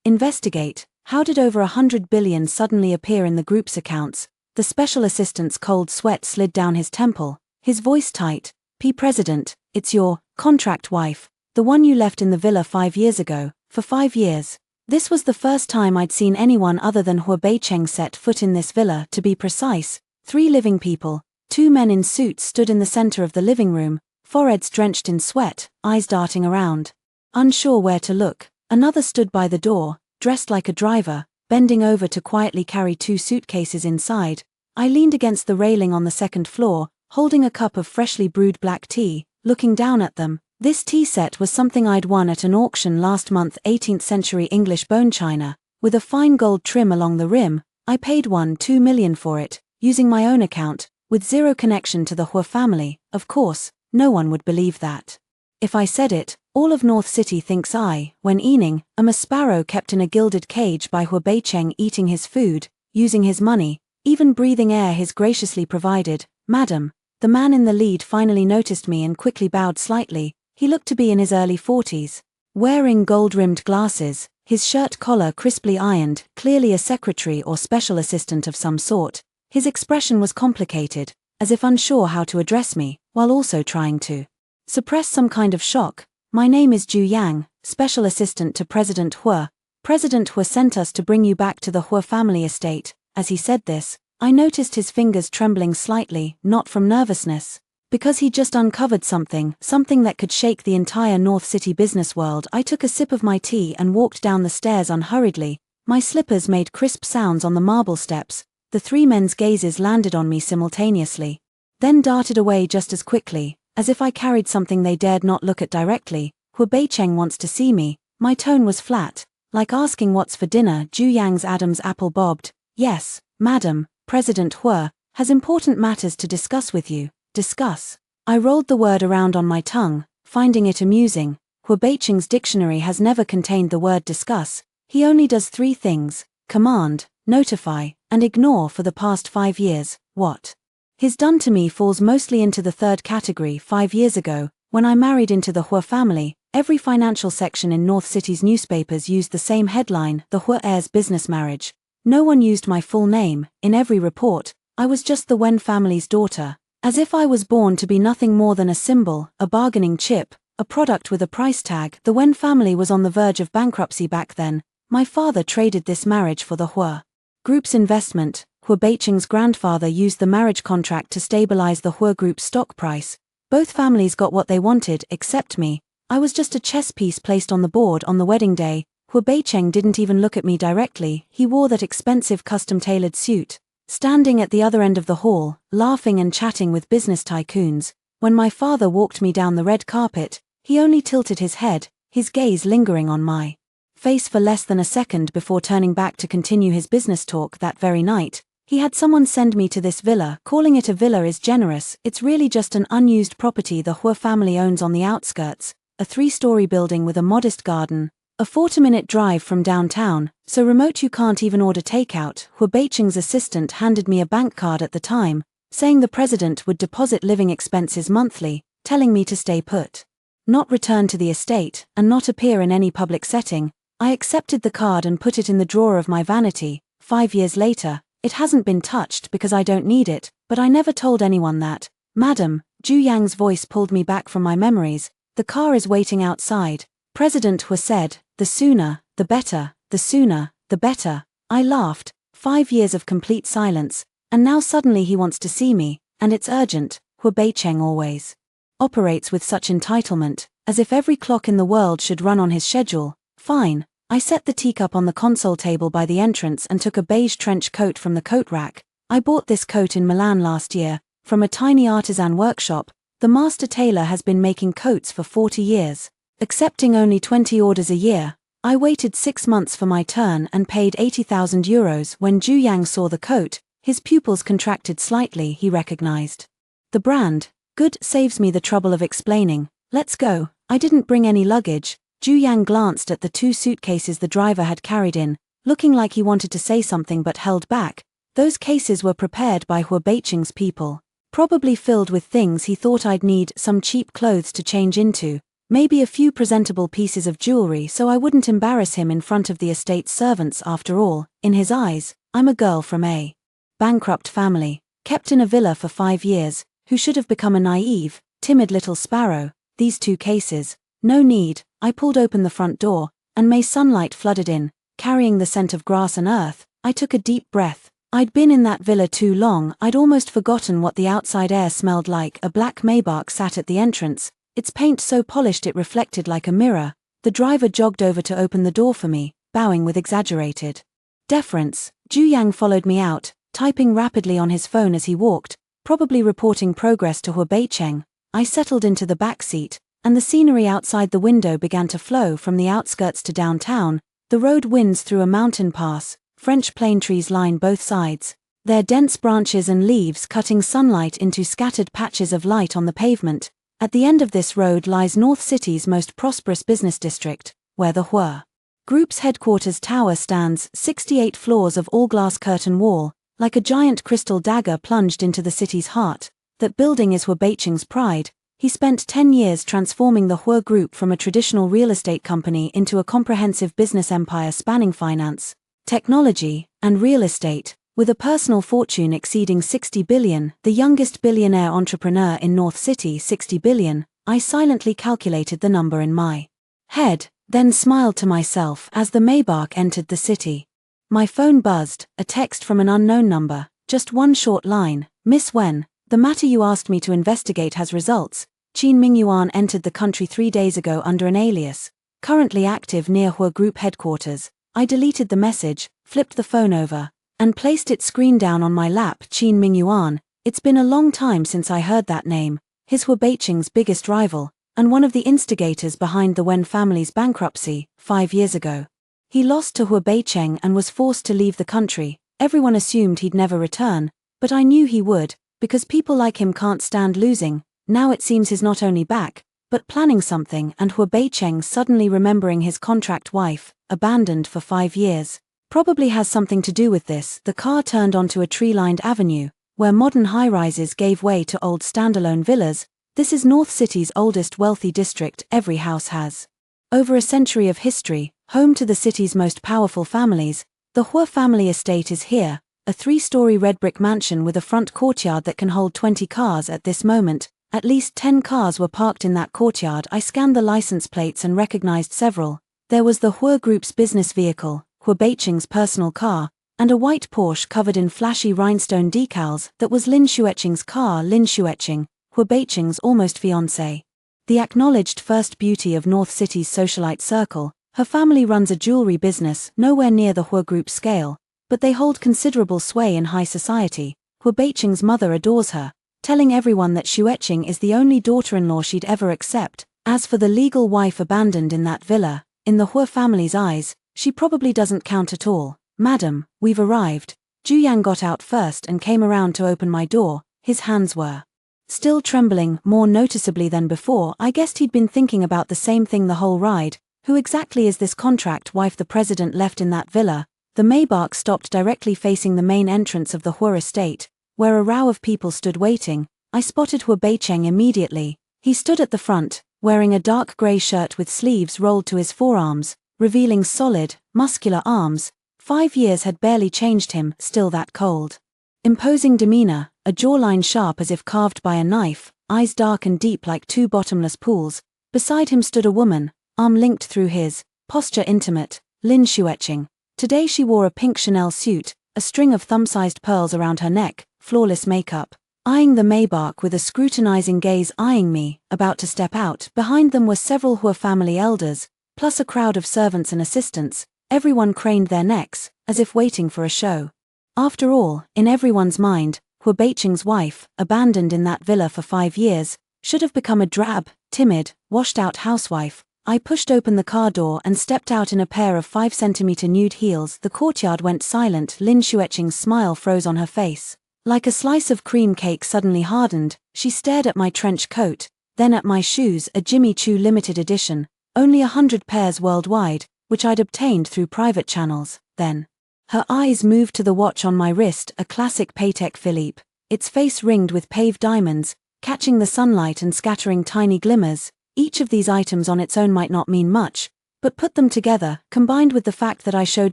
Investigate. How did over 100 billion suddenly appear in the group's accounts? The special assistant's cold sweat slid down his temple, his voice tight. President, it's your contract wife, the one you left in the villa 5 years ago, for 5 years. This was the first time I'd seen anyone other than Hua Beicheng set foot in this villa, to be precise. 3 living people, 2 men in suits stood in the center of the living room, foreheads drenched in sweat, eyes darting around. Unsure where to look, another stood by the door, dressed like a driver, bending over to quietly carry 2 suitcases inside. I leaned against the railing on the second floor, holding a cup of freshly brewed black tea, looking down at them. This tea set was something I'd won at an auction last month, 18th century English bone china, with a fine gold trim along the rim. I paid 2 million for it, using my own account, with zero connection to the Hua family. Of course, no one would believe that. If I said it, all of North City thinks I, when eating, am a sparrow kept in a gilded cage by Hua Beicheng, eating his food, using his money, even breathing air he's graciously provided. Madam, the man in the lead finally noticed me and quickly bowed slightly. He looked to be in his early 40s. Wearing gold-rimmed glasses, his shirt collar crisply ironed, clearly a secretary or special assistant of some sort. His expression was complicated, as if unsure how to address me, while also trying to suppress some kind of shock. My name is Zhu Yang, special assistant to President Hua. President Hua sent us to bring you back to the Hua family estate. As he said this, I noticed his fingers trembling slightly, not from nervousness, because he just uncovered something that could shake the entire North City business world. I took a sip of my tea and walked down the stairs unhurriedly. My slippers made crisp sounds on the marble steps. The 3 men's gazes landed on me simultaneously, then darted away just as quickly, as if I carried something they dared not look at directly. Hua Beicheng wants to see me. My tone was flat, like asking what's for dinner. Zhu Yang's Adam's apple bobbed. Yes, madam, President Hua has important matters to discuss with you. Discuss. I rolled the word around on my tongue, finding it amusing. Hua Beicheng's dictionary has never contained the word discuss. He only does 3 things: command, notify, and ignore for the past 5 years. What he's done to me falls mostly into the 3rd category. 5 years ago, when I married into the Hua family, every financial section in North City's newspapers used the same headline: the Hua heirs' business marriage. No one used my full name. In every report, I was just the Wen family's daughter, as if I was born to be nothing more than a symbol, a bargaining chip, a product with a price tag. The Wen family was on the verge of bankruptcy back then. My father traded this marriage for the Hua Group's investment. Hua Beicheng's grandfather used the marriage contract to stabilize the Hua Group's stock price. Both families got what they wanted, except me. I was just a chess piece placed on the board on the wedding day. Hua Beicheng didn't even look at me directly. He wore that expensive custom-tailored suit, standing at the other end of the hall, laughing and chatting with business tycoons. When my father walked me down the red carpet, he only tilted his head, his gaze lingering on my face for less than a second before turning back to continue his business talk. That very night, he had someone send me to this villa. Calling it a villa is generous. It's really just an unused property the Hua family owns on the outskirts, a 3-story building with a modest garden, a 40-minute drive from downtown, so remote you can't even order takeout. Hua Beicheng's assistant handed me a bank card at the time, saying the president would deposit living expenses monthly, telling me to stay put, not return to the estate, and not appear in any public setting. I accepted the card and put it in the drawer of my vanity. 5 years later, it hasn't been touched because I don't need it, but I never told anyone that. Madam, Zhu Yang's voice pulled me back from my memories. The car is waiting outside. President Hua said, the sooner, the better, the sooner, the better. I laughed. 5 years of complete silence, and now suddenly he wants to see me, and it's urgent. Hua Beicheng always operates with such entitlement, as if every clock in the world should run on his schedule. Fine. I set the teacup on the console table by the entrance and took a beige trench coat from the coat rack. I bought this coat in Milan last year, from a tiny artisan workshop. The master tailor has been making coats for 40 years, accepting only 20 orders a year. I waited 6 months for my turn and paid 80,000 euros. When Zhu Yang saw the coat, his pupils contracted slightly. He recognized the brand. Good, saves me the trouble of explaining. Let's go. I didn't bring any luggage. Zhu Yang glanced at the 2 suitcases the driver had carried in, looking like he wanted to say something but held back. Those cases were prepared by Hua Beicheng's people, probably filled with things he thought I'd need, some cheap clothes to change into, Maybe a few presentable pieces of jewelry so I wouldn't embarrass him in front of the estate's servants. After all, in his eyes, I'm a girl from a bankrupt family, kept in a villa for 5 years, who should have become a naive, timid little sparrow. These two cases. No need. I pulled open the front door, and May sunlight flooded in, carrying the scent of grass and earth. I took a deep breath. I'd been in that villa too long, I'd almost forgotten what the outside air smelled like. A black Maybach sat at the entrance, its paint so polished it reflected like a mirror. The driver jogged over to open the door for me, bowing with exaggerated deference. Ju Yang followed me out, typing rapidly on his phone as he walked, probably reporting progress to Hua Beicheng. I settled into the back seat, and the scenery outside the window began to flow from the outskirts to downtown. The road winds through a mountain pass. French plane trees line both sides, their dense branches and leaves cutting sunlight into scattered patches of light on the pavement. At the end of this road lies North City's most prosperous business district, where the Hua Group's headquarters tower stands, 68 floors of all-glass curtain wall, like a giant crystal dagger plunged into the city's heart. That building is Hua Beicheng's pride. He spent 10 years transforming the Hua Group from a traditional real estate company into a comprehensive business empire spanning finance, technology, and real estate, with a personal fortune exceeding 60 billion, the youngest billionaire entrepreneur in North City. 60 billion, I silently calculated the number in my head, then smiled to myself as the Maybach entered the city. My phone buzzed, a text from an unknown number, just one short line. Miss Wen, the matter you asked me to investigate has results. Qin Mingyuan entered the country 3 days ago under an alias, currently active near Hua Group headquarters. I deleted the message, flipped the phone over, and placed its screen down on my lap. Qin Mingyuan, it's been a long time since I heard that name. His Hua Beicheng's biggest rival, and one of the instigators behind the Wen family's bankruptcy, 5 years ago. He lost to Hua Beicheng and was forced to leave the country. Everyone assumed he'd never return, but I knew he would, because people like him can't stand losing. Now it seems he's not only back, but planning something, and Hua Beicheng suddenly remembering his contract wife, abandoned for 5 years, probably has something to do with this. The car turned onto a tree-lined avenue, where modern high-rises gave way to old standalone villas. This is North City's oldest wealthy district. Every house has over a century of history, home to the city's most powerful families. The Hua family estate is here, a 3-story red brick mansion with a front courtyard that can hold 20 cars at this moment. At least 10 cars were parked in that courtyard. I scanned the license plates and recognized several. There was the Hua Group's business vehicle, Hua Beicheng's personal car, and a white Porsche covered in flashy rhinestone decals that was Lin Xuecheng's car. Lin Xuecheng, Hua Beicheng's almost fiancée. The acknowledged first beauty of North City's socialite circle. Her family runs a jewelry business nowhere near the Hua Group scale, but they hold considerable sway in high society. Hua Beicheng's mother adores her, telling everyone that Xuecheng is the only daughter-in-law she'd ever accept. As for the legal wife abandoned in that villa, in the Hua family's eyes, she probably doesn't count at all. Madam, we've arrived. Ju Yang got out first and came around to open my door. His hands were still trembling, more noticeably than before. I guessed he'd been thinking about the same thing the whole ride. Who exactly is this contract wife the president left in that villa? The Maybach stopped directly facing the main entrance of the Hua estate, where a row of people stood waiting. I spotted Hua Beicheng immediately. He stood at the front, wearing a dark grey shirt with sleeves rolled to his forearms, revealing solid, muscular arms. 5 years had barely changed him. Still that cold, imposing demeanor, a jawline sharp as if carved by a knife, eyes dark and deep like 2 bottomless pools. Beside him stood a woman, arm linked through his, posture intimate, Lin Xuecheng. Today she wore a pink Chanel suit, a string of thumb-sized pearls around her neck, flawless makeup. Eyeing the Maybach with a scrutinizing gaze. Eyeing me, about to step out. Behind them were several Hua family elders, plus a crowd of servants and assistants. Everyone craned their necks, as if waiting for a show. After all, in everyone's mind, Hua Beicheng's wife, abandoned in that villa for 5 years, should have become a drab, timid, washed-out housewife. I pushed open the car door and stepped out in a pair of 5-centimeter nude heels. The courtyard went silent. Lin Xuecheng's smile froze on her face. Like a slice of cream cake suddenly hardened. She stared at my trench coat, then at my shoes, a Jimmy Choo limited edition, only 100 pairs worldwide, which I'd obtained through private channels. Then her eyes moved to the watch on my wrist, a classic Patek Philippe, its face ringed with paved diamonds, catching the sunlight and scattering tiny glimmers. Each of these items on its own might not mean much, but put them together, combined with the fact that I showed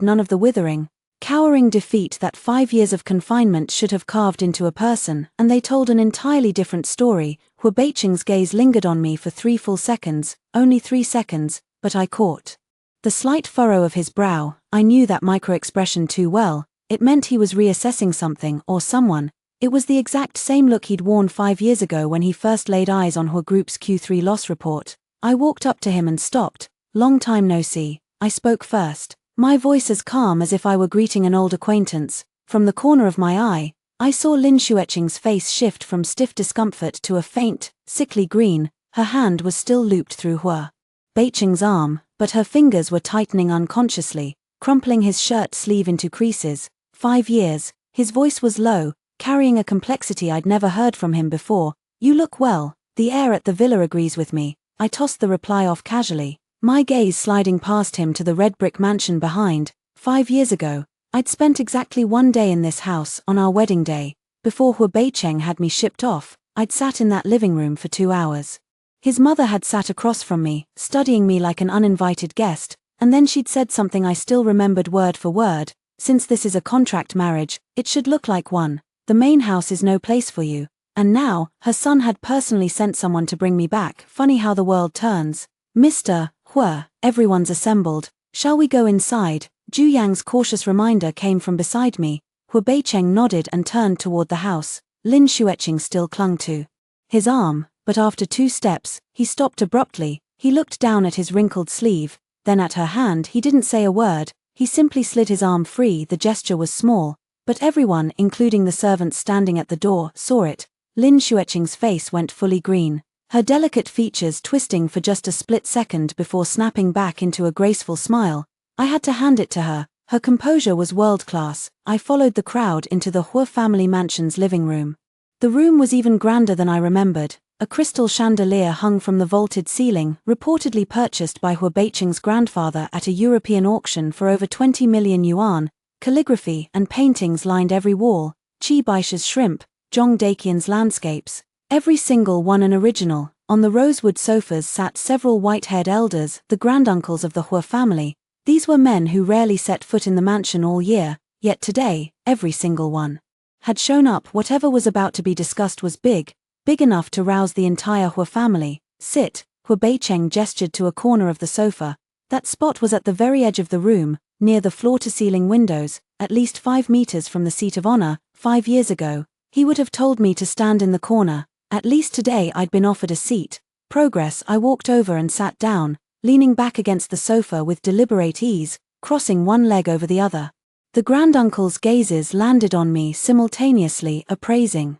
none of the withering, cowering defeat that 5 years of confinement should have carved into a person, and they told an entirely different story. Hu Beiqing's gaze lingered on me for 3 full seconds, only 3 seconds, but I caught the slight furrow of his brow. I knew that micro-expression too well. It meant he was reassessing something or someone. It was the exact same look he'd worn 5 years ago when he first laid eyes on Hu Group's Q3 loss report. I walked up to him and stopped. "Long time no see," I spoke first, my voice as calm as if I were greeting an old acquaintance. From the corner of my eye, I saw Lin Xueqing's face shift from stiff discomfort to a faint, sickly green. Her hand was still looped through Hu Beiqing's arm, but her fingers were tightening unconsciously, crumpling his shirt sleeve into creases. 5 years, his voice was low, carrying a complexity I'd never heard from him before. "You look well, the air at the villa agrees with me." I tossed the reply off casually, my gaze sliding past him to the red brick mansion behind. 5 years ago, I'd spent exactly 1 day in this house on our wedding day. Before Hu Beiqing had me shipped off, I'd sat in that living room for 2 hours. His mother had sat across from me, studying me like an uninvited guest, and then she'd said something I still remembered word for word. "Since this is a contract marriage, it should look like one. The main house is no place for you." And now, her son had personally sent someone to bring me back. Funny how the world turns. "Mr. Hu, everyone's assembled. Shall we go inside?" Ju Yang's cautious reminder came from beside me. Hu Beiqing nodded and turned toward the house. Lin Xueqing still clung to his arm, but after 2 steps, he stopped abruptly. He looked down at his wrinkled sleeve, then at her hand. He didn't say a word, he simply slid his arm free. The gesture was small, but everyone, including the servants standing at the door, saw it. Lin Xueqing's face went fully green, her delicate features twisting for just a split second before snapping back into a graceful smile. I had to hand it to her. Her composure was world-class. I followed the crowd into the Hu family mansion's living room. The room was even grander than I remembered. A crystal chandelier hung from the vaulted ceiling, reportedly purchased by Hu Beiqing's grandfather at a European auction for over 20 million yuan. Calligraphy and paintings lined every wall. Qi Baisha's shrimp, Zhong Daqian's landscapes, every single one an original. On the rosewood sofas sat several white-haired elders, the granduncles of the Hu family. These were men who rarely set foot in the mansion all year, yet today, every single one had shown up. Whatever was about to be discussed was big enough to rouse the entire Hu family. "Sit." Hu Beiqing gestured to a corner of the sofa. That spot was at the very edge of the room, near the floor-to-ceiling windows, at least 5 meters from the seat of honor. 5 years ago, he would have told me to stand in the corner. At least today I'd been offered a seat. Progress. I walked over and sat down, leaning back against the sofa with deliberate ease, crossing one leg over the other. The granduncle's gazes landed on me simultaneously, appraising,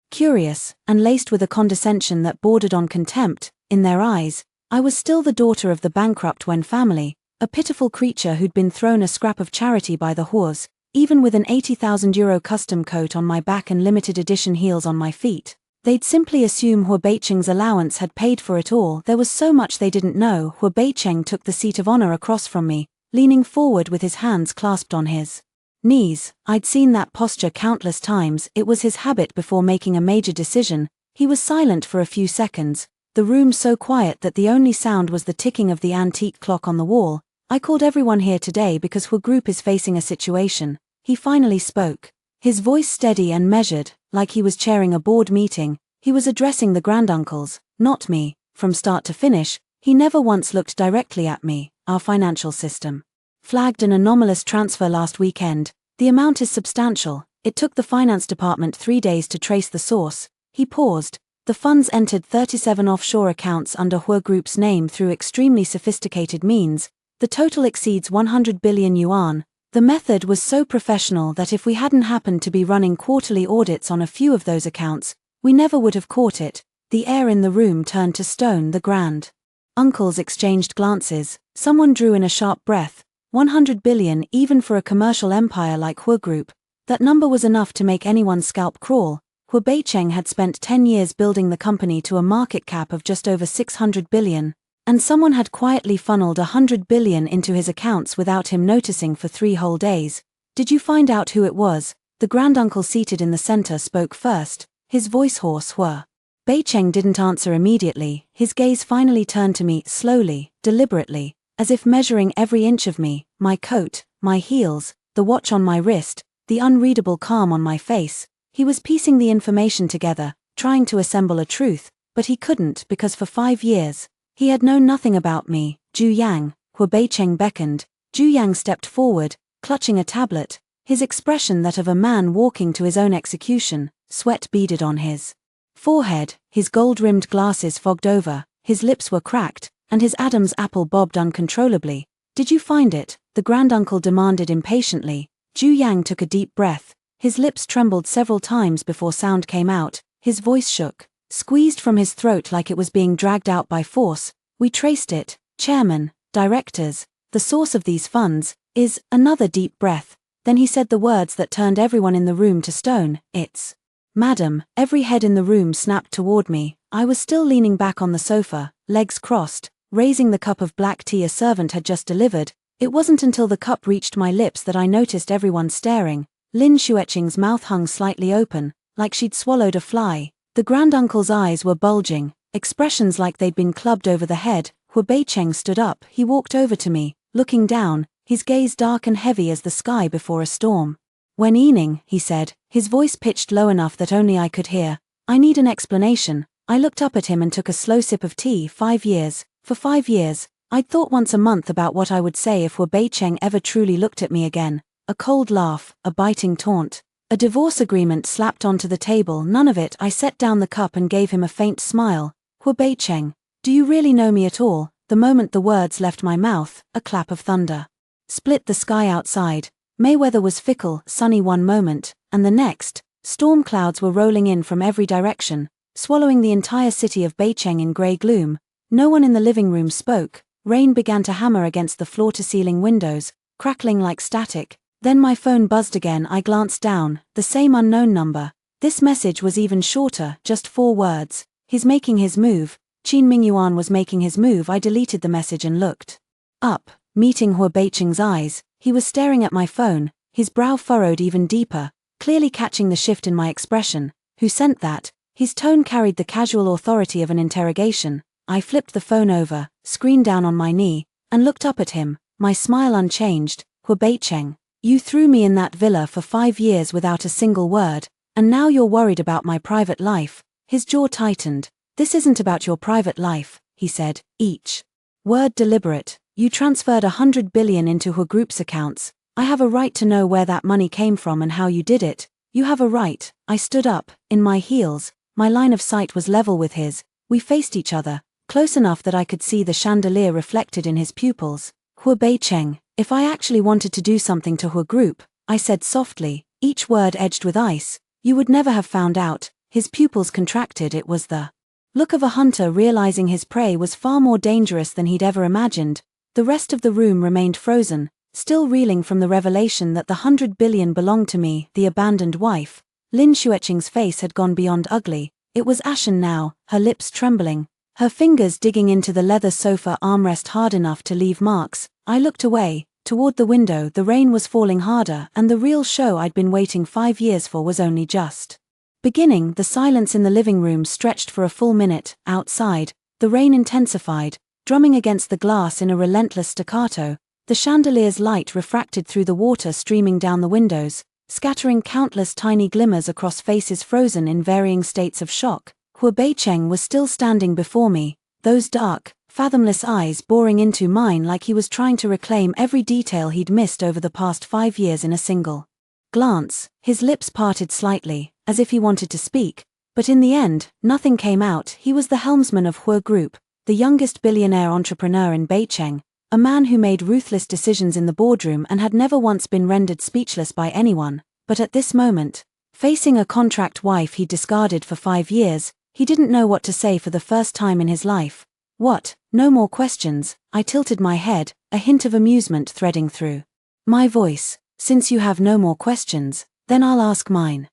curious, and laced with a condescension that bordered on contempt. In their eyes, I was still the daughter of the bankrupt Wen family, a pitiful creature who'd been thrown a scrap of charity by the Hus. Even with an €80,000 custom coat on my back and limited edition heels on my feet, they'd simply assume Hu Beiqing's allowance had paid for it all. There was so much they didn't know. Hu Beiqing took the seat of honor across from me, leaning forward with his hands clasped on his knees. I'd seen that posture countless times. It was his habit before making a major decision. He was silent for a few seconds, the room so quiet that the only sound was the ticking of the antique clock on the wall. "I called everyone here today because Hu Group is facing a situation." He finally spoke, his voice steady and measured, like he was chairing a board meeting. He was addressing the granduncles, not me. From start to finish, he never once looked directly at me. "Our financial system flagged an anomalous transfer last weekend. The amount is substantial. It took the finance department 3 days to trace the source." He paused. "The funds entered 37 offshore accounts under Hu Group's name through extremely sophisticated means. The total exceeds 100 billion yuan. The method was so professional that if we hadn't happened to be running quarterly audits on a few of those accounts, we never would have caught it." The air in the room turned to stone. The grand uncles exchanged glances. Someone drew in a sharp breath. 100 billion, even for a commercial empire like Hu Group. That number was enough to make anyone's scalp crawl. Hu Beiqing had spent 10 years building the company to a market cap of just over 600 billion. And someone had quietly funneled 100 billion into his accounts without him noticing for 3 whole days. "Did you find out who it was?" The granduncle seated in the center spoke first, his voice hoarse. Hu Beicheng didn't answer immediately. His gaze finally turned to me, slowly, deliberately, as if measuring every inch of me, my coat, my heels, the watch on my wrist, the unreadable calm on my face. He was piecing the information together, trying to assemble a truth, but he couldn't because for 5 years, he had known nothing about me. Ju Yang. Hu Beicheng beckoned. Ju Yang stepped forward, clutching a tablet, his expression that of a man walking to his own execution. Sweat beaded on his forehead, his gold-rimmed glasses fogged over, his lips were cracked, and his Adam's apple bobbed uncontrollably. "Did you find it?" the granduncle demanded impatiently. Ju Yang took a deep breath. His lips trembled several times before sound came out. His voice shook, squeezed from his throat like it was being dragged out by force. "We traced it, Chairman, directors. The source of these funds is..." Another deep breath. Then he said the words that turned everyone in the room to stone. "It's..." "Madam." Every head in the room snapped toward me. I was still leaning back on the sofa, legs crossed, raising the cup of black tea a servant had just delivered. It wasn't until the cup reached my lips that I noticed everyone staring. Lin Xueqing's mouth hung slightly open, like she'd swallowed a fly. The granduncle's eyes were bulging, expressions like they'd been clubbed over the head. Hu Beicheng stood up. He walked over to me, looking down, his gaze dark and heavy as the sky before a storm. "Wen Yining," he said, his voice pitched low enough that only I could hear, "I need an explanation." I looked up at him and took a slow sip of tea. 5 years. For 5 years, I'd thought once a month about what I would say if Hu Beicheng ever truly looked at me again. A cold laugh, a biting taunt, a divorce agreement slapped onto the table, none of it. I set down the cup and gave him a faint smile. "Hu Beicheng, do you really know me at all?" The moment the words left my mouth, a clap of thunder split the sky outside. Mayweather was fickle, sunny one moment, and the next, storm clouds were rolling in from every direction, swallowing the entire city of Beicheng in grey gloom. No one in the living room spoke. Rain began to hammer against the floor-to-ceiling windows, crackling like static. Then my phone buzzed again. I glanced down, the same unknown number. This message was even shorter, just 4 words. "He's making his move." Qin Mingyuan was making his move. I deleted the message and looked up, meeting Hu Beicheng's eyes. He was staring at my phone, his brow furrowed even deeper, clearly catching the shift in my expression. "Who sent that?" His tone carried the casual authority of an interrogation. I flipped the phone over, screen down on my knee, and looked up at him, my smile unchanged. "Hu Beicheng, you threw me in that villa for 5 years without a single word, and now you're worried about my private life." His jaw tightened. "This isn't about your private life," he said, each word deliberate. "You transferred 100 billion into Hu Group's accounts. I have a right to know where that money came from and how you did it." "You have a right." I stood up, in my heels, my line of sight was level with his. We faced each other, close enough that I could see the chandelier reflected in his pupils. "Hu Beicheng, if I actually wanted to do something to Hu Group," I said softly, each word edged with ice, "you would never have found out." His pupils contracted. It was the look of a hunter realizing his prey was far more dangerous than he'd ever imagined. The rest of the room remained frozen, still reeling from the revelation that the 100 billion belonged to me, the abandoned wife. Lin Xueqing's face had gone beyond ugly. It was ashen now, her lips trembling, her fingers digging into the leather sofa armrest hard enough to leave marks. I looked away, toward the window. The rain was falling harder, and the real show I'd been waiting 5 years for was only just beginning. The silence in the living room stretched for a full minute. Outside, the rain intensified, drumming against the glass in a relentless staccato. The chandelier's light refracted through the water streaming down the windows, scattering countless tiny glimmers across faces frozen in varying states of shock. Hu Beicheng was still standing before me, those dark, fathomless eyes boring into mine like he was trying to reclaim every detail he'd missed over the past 5 years in a single glance. His lips parted slightly, as if he wanted to speak, but in the end, nothing came out. He was the helmsman of Hu Group, the youngest billionaire entrepreneur in Beicheng, a man who made ruthless decisions in the boardroom and had never once been rendered speechless by anyone. But at this moment, facing a contract wife he'd discarded for 5 years, he didn't know what to say for the first time in his life. "What? No more questions?" I tilted my head, a hint of amusement threading through my voice. "Since you have no more questions, then I'll ask mine.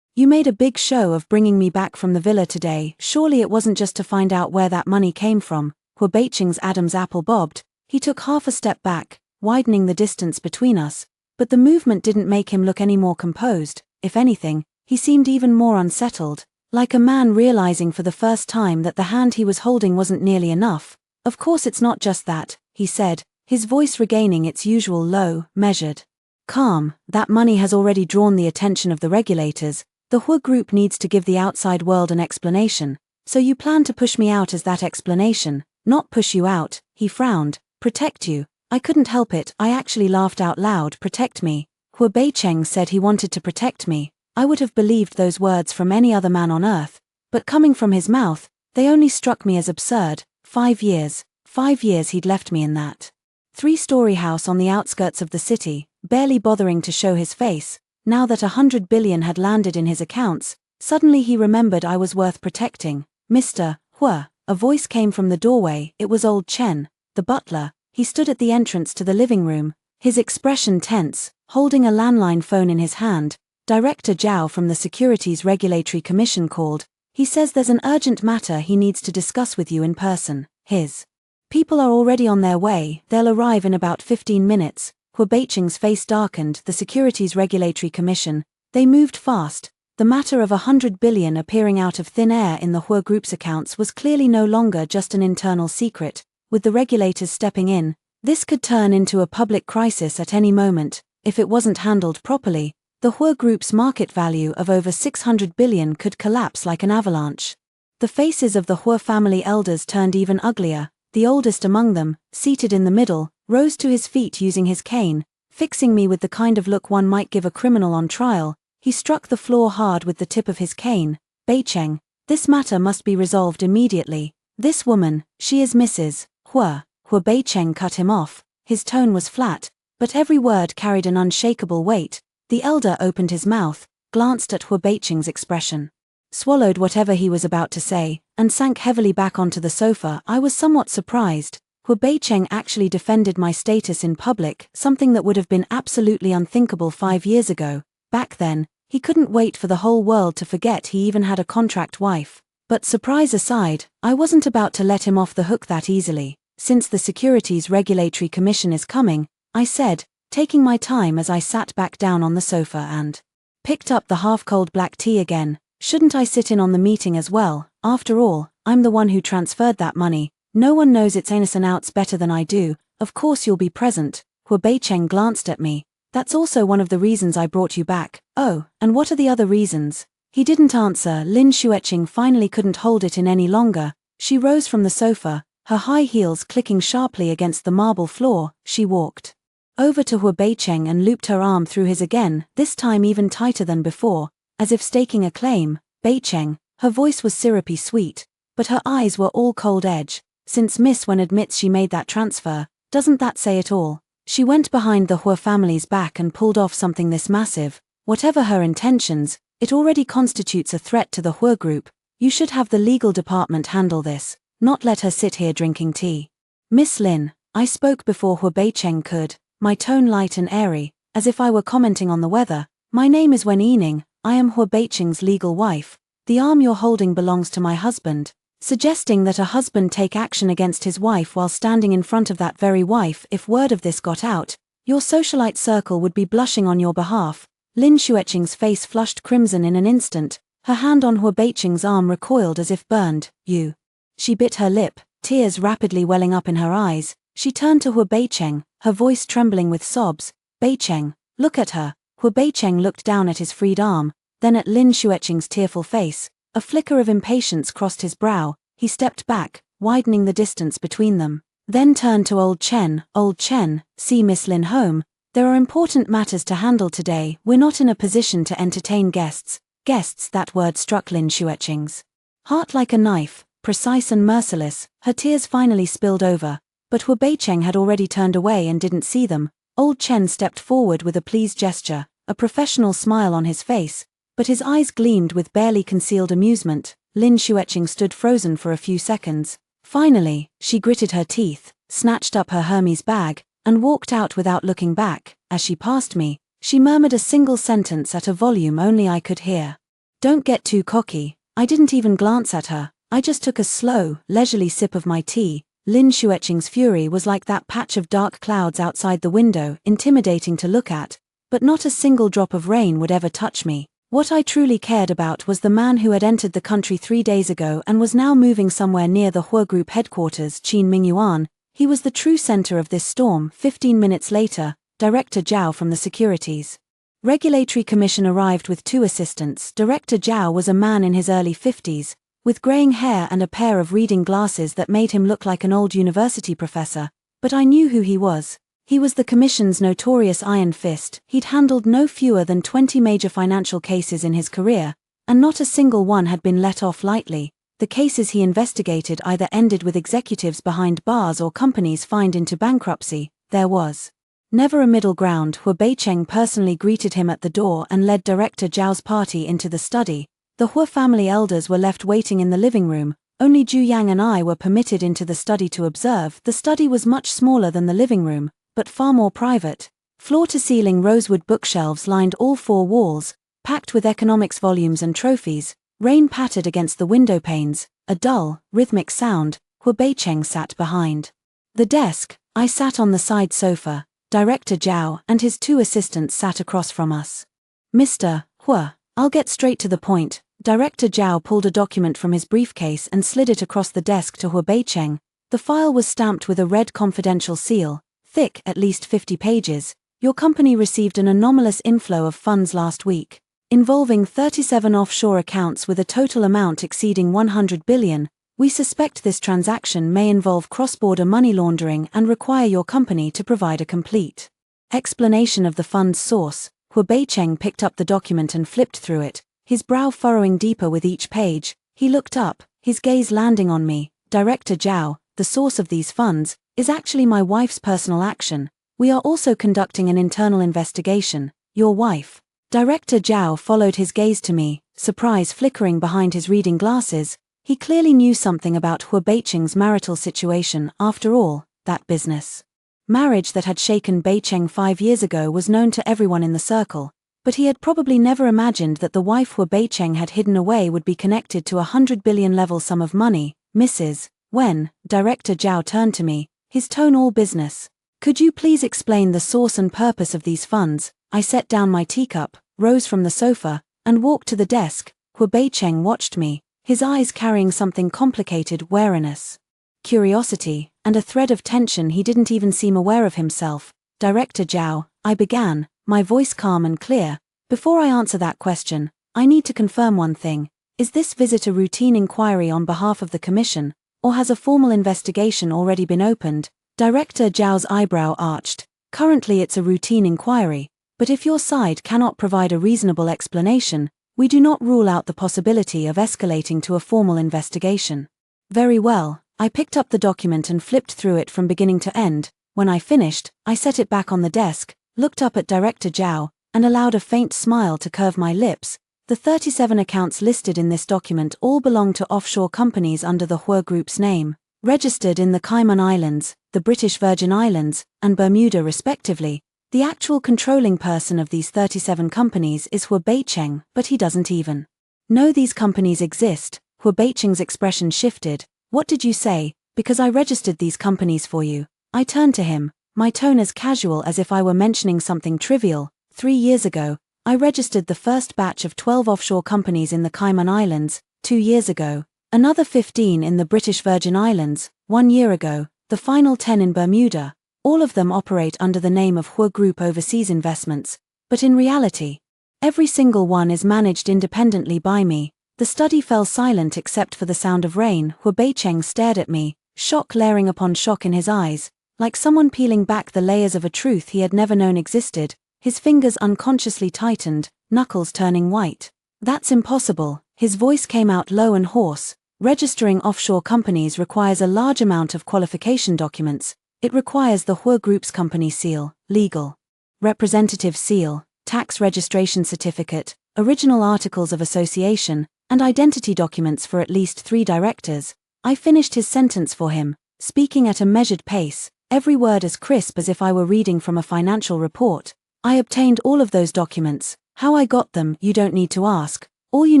You made a big show of bringing me back from the villa today. Surely it wasn't just to find out where that money came from." Hu Beicheng's Adam's apple bobbed. He took half a step back, widening the distance between us, but the movement didn't make him look any more composed. If anything, he seemed even more unsettled. Like a man realizing for the first time that the hand he was holding wasn't nearly enough. Of course it's not just that, he said, his voice regaining its usual low, measured calm. That money has already drawn the attention of the regulators. The Hua Group needs to give the outside world an explanation. So you plan to push me out as that explanation, not push you out, he frowned. Protect you. I couldn't help it, I actually laughed out loud. Protect me. Hua Beicheng said he wanted to protect me. I would have believed those words from any other man on earth, but coming from his mouth, they only struck me as absurd. 5 years. 5 years he'd left me in that 3-story house on the outskirts of the city, barely bothering to show his face. Now that 100 billion had landed in his accounts, suddenly he remembered I was worth protecting. Mr. Hua, a voice came from the doorway. It was old Chen, the butler. He stood at the entrance to the living room, his expression tense, holding a landline phone in his hand. Director Zhao from the Securities Regulatory Commission called. He says there's an urgent matter he needs to discuss with you in person. His people are already on their way. They'll arrive in about 15 minutes. Hua Beicheng's face darkened. The Securities Regulatory Commission. They moved fast. The matter of 100 billion appearing out of thin air in the Hua Group's accounts was clearly no longer just an internal secret. With the regulators stepping in, this could turn into a public crisis at any moment. If it wasn't handled properly, the Hua Group's market value of over 600 billion could collapse like an avalanche. The faces of the Hua family elders turned even uglier. The oldest among them, seated in the middle, rose to his feet using his cane, fixing me with the kind of look one might give a criminal on trial. He struck the floor hard with the tip of his cane. Beicheng, this matter must be resolved immediately. This woman, she is Mrs. Hua. Hua Beicheng cut him off. His tone was flat, but every word carried an unshakable weight. The elder opened his mouth, glanced at Hua Beicheng's expression, swallowed whatever he was about to say, and sank heavily back onto the sofa. I was somewhat surprised. Hua Beicheng actually defended my status in public, something that would have been absolutely unthinkable 5 years ago. Back then, he couldn't wait for the whole world to forget he even had a contract wife. But surprise aside, I wasn't about to let him off the hook that easily. Since the Securities Regulatory Commission is coming, I said, taking my time as I sat back down on the sofa and picked up the half-cold black tea again. Shouldn't I sit in on the meeting as well? After all, I'm the one who transferred that money. No one knows its ins and outs better than I do. Of course you'll be present. Hua Beicheng glanced at me. That's also one of the reasons I brought you back. Oh, and what are the other reasons? He didn't answer. Lin Xueqing finally couldn't hold it in any longer. She rose from the sofa, her high heels clicking sharply against the marble floor. She walked over to Hua Beicheng and looped her arm through his again, this time even tighter than before, as if staking a claim. Beicheng, her voice was syrupy sweet, but her eyes were all cold edge. Since Miss Wen admits she made that transfer, doesn't that say it all? She went behind the Hua family's back and pulled off something this massive. Whatever her intentions, it already constitutes a threat to the Hua Group. You should have the legal department handle this, not let her sit here drinking tea. Miss Lin, I spoke before Hua Beicheng could, my tone light and airy, as if I were commenting on the weather. My name is Wen Yining, I am Hua Beicheng's legal wife. The arm you're holding belongs to my husband. Suggesting that a husband take action against his wife while standing in front of that very wife. If word of this got out, your socialite circle would be blushing on your behalf. Lin Xueqing's face flushed crimson in an instant, her hand on Hua Beicheng's arm recoiled as if burned. You. She bit her lip, tears rapidly welling up in her eyes. She turned to Hua Beicheng, her voice trembling with sobs. Beicheng, look at her. Hua Beicheng looked down at his freed arm, then at Lin Xueqing's tearful face. A flicker of impatience crossed his brow. He stepped back, widening the distance between them, then turned to Old Chen. Old Chen, see Miss Lin home. There are important matters to handle today. We're not in a position to entertain guests. Guests, that word struck Lin Xueqing's heart like a knife, precise and merciless. Her tears finally spilled over, but Hua Beicheng had already turned away and didn't see them. Old Chen stepped forward with a pleased gesture, a professional smile on his face, but his eyes gleamed with barely concealed amusement. Lin Xueqing stood frozen for a few seconds. Finally, she gritted her teeth, snatched up her Hermes bag, and walked out without looking back. As she passed me, she murmured a single sentence at a volume only I could hear. Don't get too cocky. I didn't even glance at her. I just took a slow, leisurely sip of my tea. Lin Xueqing's fury was like that patch of dark clouds outside the window, intimidating to look at, but not a single drop of rain would ever touch me. What I truly cared about was the man who had entered the country 3 days ago and was now moving somewhere near the Hua Group headquarters, Qin Mingyuan. He was the true center of this storm. 15 minutes later, Director Zhao from the Securities Regulatory Commission arrived with 2 assistants. Director Zhao was a man in his early 50s, with graying hair and a pair of reading glasses that made him look like an old university professor, but I knew who he was. He was the Commission's notorious Iron Fist. He'd handled no fewer than 20 major financial cases in his career, and not a single one had been let off lightly. The cases he investigated either ended with executives behind bars or companies fined into bankruptcy. There was never a middle ground. Hua Beicheng personally greeted him at the door and led Director Zhao's party into the study. The Hua family elders were left waiting in the living room. Only Zhu Yang and I were permitted into the study to observe. The study was much smaller than the living room, but far more private. Floor-to-ceiling rosewood bookshelves lined all 4 walls, packed with economics volumes and trophies. Rain pattered against the window panes, a dull, rhythmic sound. Hua Beicheng sat behind the desk. I sat on the side sofa. Director Zhao and his 2 assistants sat across from us. Mr. Hua, I'll get straight to the point. Director Zhao pulled a document from his briefcase and slid it across the desk to Hua Beicheng. The file was stamped with a red confidential seal, thick, at least 50 pages. Your company received an anomalous inflow of funds last week, involving 37 offshore accounts with a total amount exceeding 100 billion. We suspect this transaction may involve cross-border money laundering and require your company to provide a complete explanation of the fund's source. Hua Beicheng picked up the document and flipped through it, his brow furrowing deeper with each page. He looked up, his gaze landing on me. Director Zhao, the source of these funds is actually my wife's personal action. We are also conducting an internal investigation. Your wife. Director Zhao followed his gaze to me, surprise flickering behind his reading glasses. He clearly knew something about Hua Beicheng's marital situation. After all, that business marriage that had shaken Beicheng 5 years ago was known to everyone in the circle, but he had probably never imagined that the wife Hua Beicheng had hidden away would be connected to a 100 billion level sum of money. Mrs. When Director Zhao turned to me, his tone all business. Could you please explain the source and purpose of these funds? I set down my teacup, rose from the sofa, and walked to the desk. Hua Beicheng watched me, his eyes carrying something complicated: wariness, curiosity, and a thread of tension he didn't even seem aware of himself. Director Zhao, I began, my voice calm and clear. Before I answer that question, I need to confirm one thing. Is this visit a routine inquiry on behalf of the Commission, or has a formal investigation already been opened? Director Zhao's eyebrow arched. Currently it's a routine inquiry, but if your side cannot provide a reasonable explanation, we do not rule out the possibility of escalating to a formal investigation. Very well. I picked up the document and flipped through it from beginning to end. When I finished, I set it back on the desk, looked up at Director Zhao, and allowed a faint smile to curve my lips. The 37 accounts listed in this document all belong to offshore companies under the Hua Group's name, registered in the Cayman Islands, the British Virgin Islands, and Bermuda respectively. The actual controlling person of these 37 companies is Hua Beicheng, but he doesn't even know these companies exist. Hua Beicheng's expression shifted. What did you say? Because I registered these companies for you. I turned to him, my tone as casual as if I were mentioning something trivial. 3 years ago, I registered the first batch of 12 offshore companies in the Cayman Islands. 2 years ago, another 15 in the British Virgin Islands. 1 year ago, the final 10 in Bermuda. All of them operate under the name of Hua Group Overseas Investments, but in reality, every single one is managed independently by me. The study fell silent except for the sound of rain. Hua Beicheng stared at me, shock layering upon shock in his eyes, like someone peeling back the layers of a truth he had never known existed. His fingers unconsciously tightened, knuckles turning white. That's impossible. His voice came out low and hoarse. Registering offshore companies requires a large amount of qualification documents. It requires the Hua Group's company seal, legal representative seal, tax registration certificate, original articles of association, and identity documents for at least 3 directors. I finished his sentence for him, speaking at a measured pace, every word as crisp as if I were reading from a financial report. I obtained all of those documents. How I got them, you don't need to ask. All you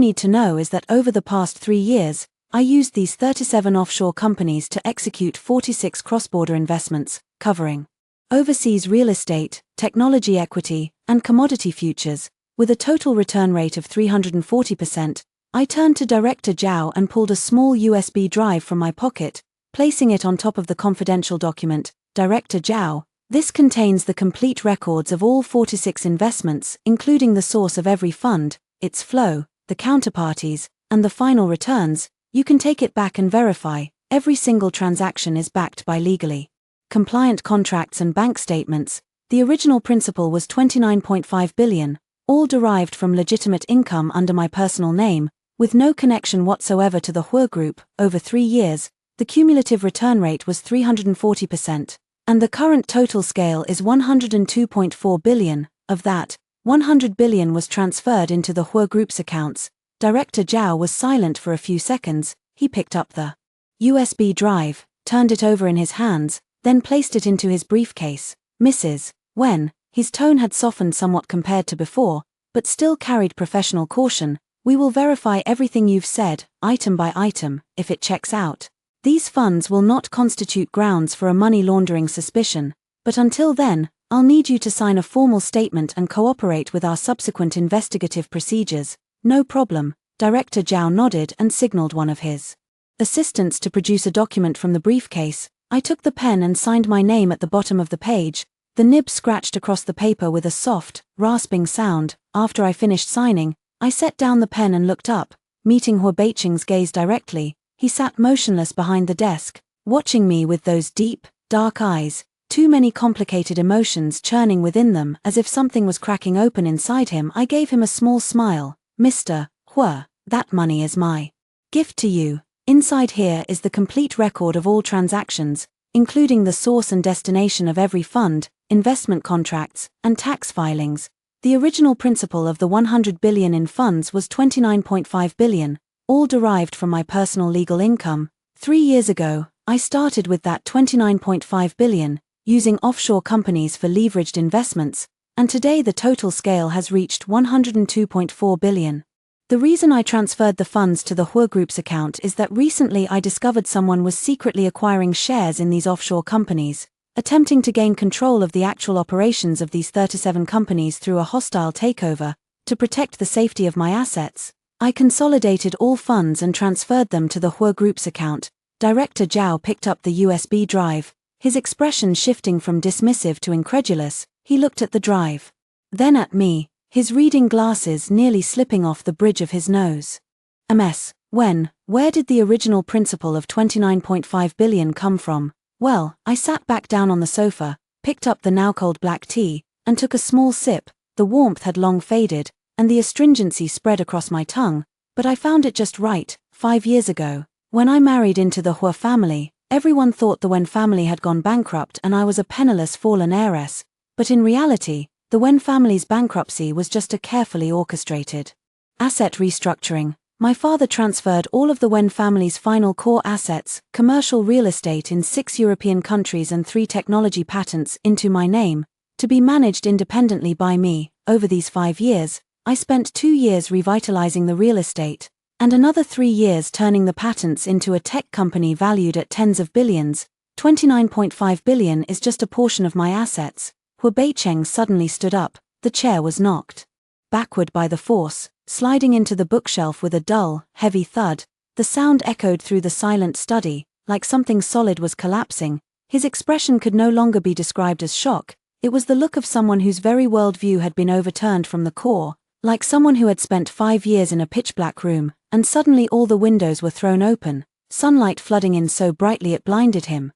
need to know is that over the past 3 years, I used these 37 offshore companies to execute 46 cross-border investments, covering overseas real estate, technology equity, and commodity futures. With a total return rate of 340%, I turned to Director Zhao and pulled a small USB drive from my pocket, placing it on top of the confidential document. Director Zhao, this contains the complete records of all 46 investments, including the source of every fund, its flow, the counterparties, and the final returns. You can take it back and verify. Every single transaction is backed by legally compliant contracts and bank statements. The original principal was 29.5 billion, all derived from legitimate income under my personal name, with no connection whatsoever to the Hua Group. Over 3 years, the cumulative return rate was 340%, and the current total scale is 102.4 billion. Of that, 100 billion was transferred into the Hua Group's accounts. Director Zhao was silent for a few seconds. He picked up the USB drive, turned it over in his hands, then placed it into his briefcase. Mrs. Wen, his tone had softened somewhat compared to before, but still carried professional caution. We will verify everything you've said, item by item. If it checks out, these funds will not constitute grounds for a money laundering suspicion, but until then, I'll need you to sign a formal statement and cooperate with our subsequent investigative procedures. No problem. Director Zhao nodded and signaled one of his assistants to produce a document from the briefcase. I took the pen and signed my name at the bottom of the page. The nib scratched across the paper with a soft, rasping sound. After I finished signing, I set down the pen and looked up, meeting Hua Beicheng's gaze directly. He sat motionless behind the desk, watching me with those deep, dark eyes, too many complicated emotions churning within them as if something was cracking open inside him. I gave him a small smile. Mr. Hua, that money is my gift to you. Inside here is the complete record of all transactions, including the source and destination of every fund, investment contracts, and tax filings. The original principal of the 100 billion in funds was 29.5 billion, all derived from my personal legal income. 3 years ago, I started with that 29.5 billion, using offshore companies for leveraged investments, and today the total scale has reached 102.4 billion. The reason I transferred the funds to the Hua Group's account is that recently I discovered someone was secretly acquiring shares in these offshore companies, attempting to gain control of the actual operations of these 37 companies through a hostile takeover. To protect the safety of my assets, I consolidated all funds and transferred them to the Hua Group's account. Director Zhao picked up the USB drive, his expression shifting from dismissive to incredulous. He looked at the drive, then at me, his reading glasses nearly slipping off the bridge of his nose. Ms. Wen, where did the original principal of 29.5 billion come from? Well, I sat back down on the sofa, picked up the now cold black tea, and took a small sip. The warmth had long faded, and the astringency spread across my tongue, but I found it just right. 5 years ago, when I married into the Hua family, everyone thought the Wen family had gone bankrupt and I was a penniless fallen heiress, but in reality, the Wen family's bankruptcy was just a carefully orchestrated asset restructuring. My father transferred all of the Wen family's final core assets, commercial real estate in 6 European countries and 3 technology patents, into my name, to be managed independently by me. Over these 5 years, I spent 2 years revitalizing the real estate, and another 3 years turning the patents into a tech company valued at tens of billions. 29.5 billion is just a portion of my assets. Hua Beicheng suddenly stood up. The chair was knocked backward by the force, sliding into the bookshelf with a dull, heavy thud. The sound echoed through the silent study, like something solid was collapsing. His expression could no longer be described as shock. It was the look of someone whose very worldview had been overturned from the core, like someone who had spent 5 years in a pitch-black room, and suddenly all the windows were thrown open, sunlight flooding in so brightly it blinded him.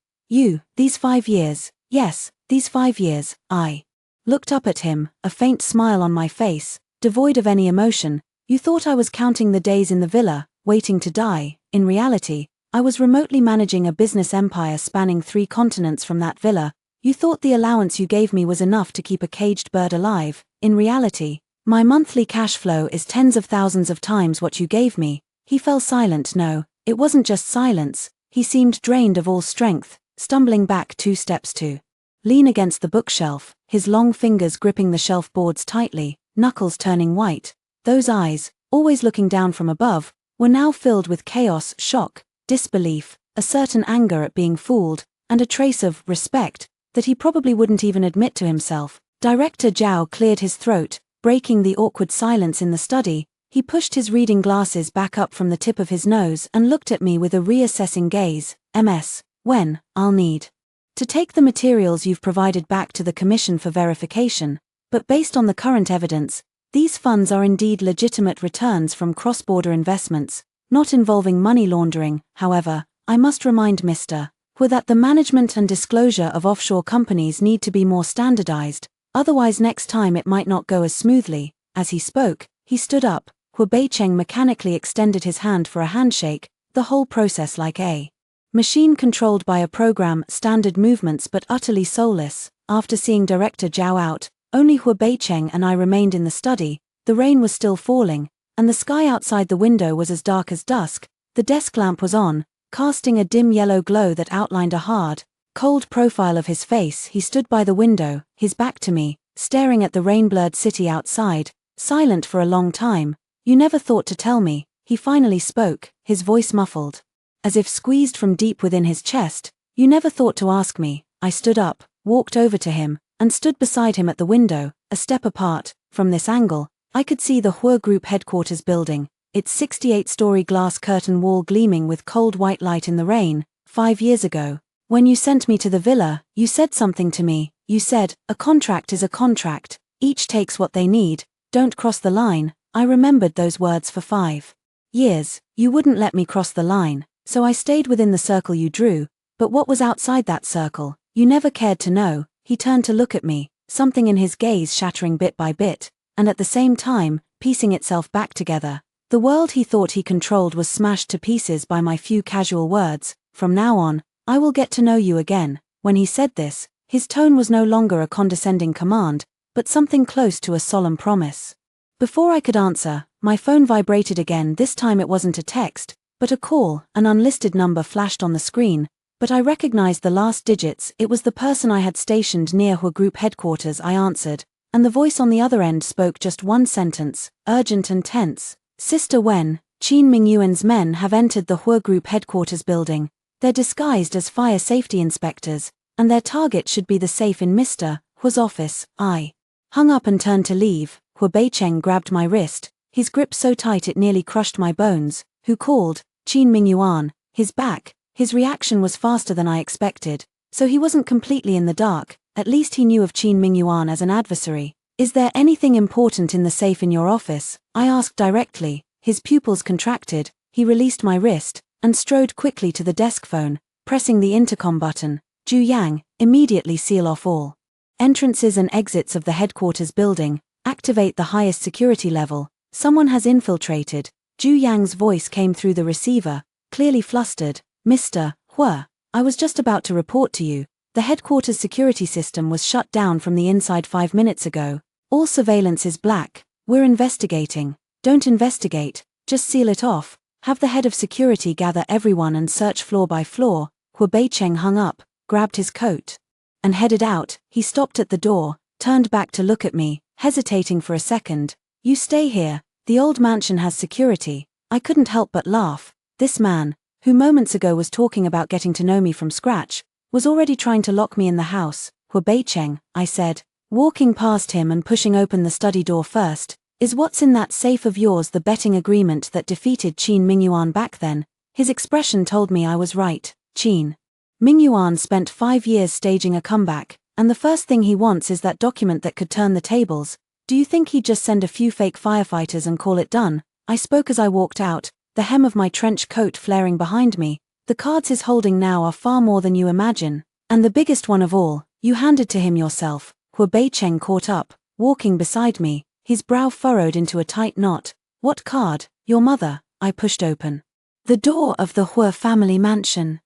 These 5 years, yes, these 5 years. I looked up at him, a faint smile on my face, devoid of any emotion. You thought I was counting the days in the villa, waiting to die. In reality, I was remotely managing a business empire spanning 3 continents from that villa. You thought the allowance you gave me was enough to keep a caged bird alive. In reality, my monthly cash flow is tens of thousands of times what you gave me. He fell silent. No, it wasn't just silence. He seemed drained of all strength, stumbling back 2 steps to lean against the bookshelf, his long fingers gripping the shelf boards tightly, knuckles turning white. Those eyes, always looking down from above, were now filled with chaos, shock, disbelief, a certain anger at being fooled, and a trace of respect that he probably wouldn't even admit to himself. Director Zhao cleared his throat. breaking the awkward silence in the study. He pushed his reading glasses back up from the tip of his nose and looked at me with a reassessing gaze. MS, when, I'll need to take the materials you've provided back to the Commission for verification, but based on the current evidence, these funds are indeed legitimate returns from cross-border investments, not involving money laundering. However, I must remind Mr. Hu that the management and disclosure of offshore companies need to be more standardized, otherwise next time it might not go as smoothly. As he spoke, he stood up. Hu Beicheng mechanically extended his hand for a handshake, the whole process like a machine controlled by a program, standard movements but utterly soulless. After seeing Director Zhao out, only Hu Beicheng and I remained in the study. The rain was still falling, and the sky outside the window was as dark as dusk. The desk lamp was on, casting a dim yellow glow that outlined a hard, cold profile of his face. He stood by the window, his back to me, staring at the rain-blurred city outside, silent for a long time. "You never thought to tell me," he finally spoke, his voice muffled, as if squeezed from deep within his chest. "You never thought to ask me." I stood up, walked over to him, and stood beside him at the window, a step apart. From this angle, I could see the Hua Group headquarters building, its 68-story glass curtain wall gleaming with cold white light in the rain. 5 years ago, when you sent me to the villa, you said something to me. You said, "A contract is a contract, each takes what they need, don't cross the line." I remembered those words for 5 years. You wouldn't let me cross the line, so I stayed within the circle you drew, but what was outside that circle, you never cared to know. He turned to look at me, something in his gaze shattering bit by bit, and at the same time, piecing itself back together. The world he thought he controlled was smashed to pieces by my few casual words. "From now on, I will get to know you again." When he said this, his tone was no longer a condescending command, but something close to a solemn promise. Before I could answer, my phone vibrated again. This time it wasn't a text, but a call. An unlisted number flashed on the screen, but I recognized the last digits. It was the person I had stationed near Hua Group headquarters. I answered, and the voice on the other end spoke just one sentence, urgent and tense. "Sister Wen, Qin Mingyuan's men have entered the Hua Group headquarters building. They're disguised as fire safety inspectors, and their target should be the safe in Mr. Hua's office." I hung up and turned to leave. Hu Beicheng grabbed my wrist, his grip so tight it nearly crushed my bones. "Who called?" "Qin Mingyuan." His back. His reaction was faster than I expected, so he wasn't completely in the dark. At least he knew of Qin Mingyuan as an adversary. "Is there anything important in the safe in your office?" I asked directly. His pupils contracted, he released my wrist, and strode quickly to the desk phone, pressing the intercom button. "Zhu Yang, immediately seal off all entrances and exits of the headquarters building. Activate the highest security level. Someone has infiltrated." Zhu Yang's voice came through the receiver, clearly flustered. "Mr. Hua, I was just about to report to you. The headquarters security system was shut down from the inside 5 minutes ago. All surveillance is black. We're investigating." "Don't investigate, just seal it off. Have the head of security gather everyone and search floor by floor." Hu Beicheng hung up, grabbed his coat, and headed out. He stopped at the door, turned back to look at me, hesitating for a second. "You stay here, the old mansion has security." I couldn't help but laugh. This man, who moments ago was talking about getting to know me from scratch, was already trying to lock me in the house. "Hu Beicheng," I said, walking past him and pushing open the study door first, "is what's in that safe of yours the betting agreement that defeated Qin Mingyuan back then?" His expression told me I was right. Qin Mingyuan spent 5 years staging a comeback, and the first thing he wants is that document that could turn the tables. Do you think he'd just send a few fake firefighters and call it done? I spoke as I walked out, the hem of my trench coat flaring behind me. "The cards he's holding now are far more than you imagine. And the biggest one of all, you handed to him yourself." Hu Beicheng caught up, walking beside me, his brow furrowed into a tight knot. "What card?" "Your mother." I pushed open the door of the Hua family mansion,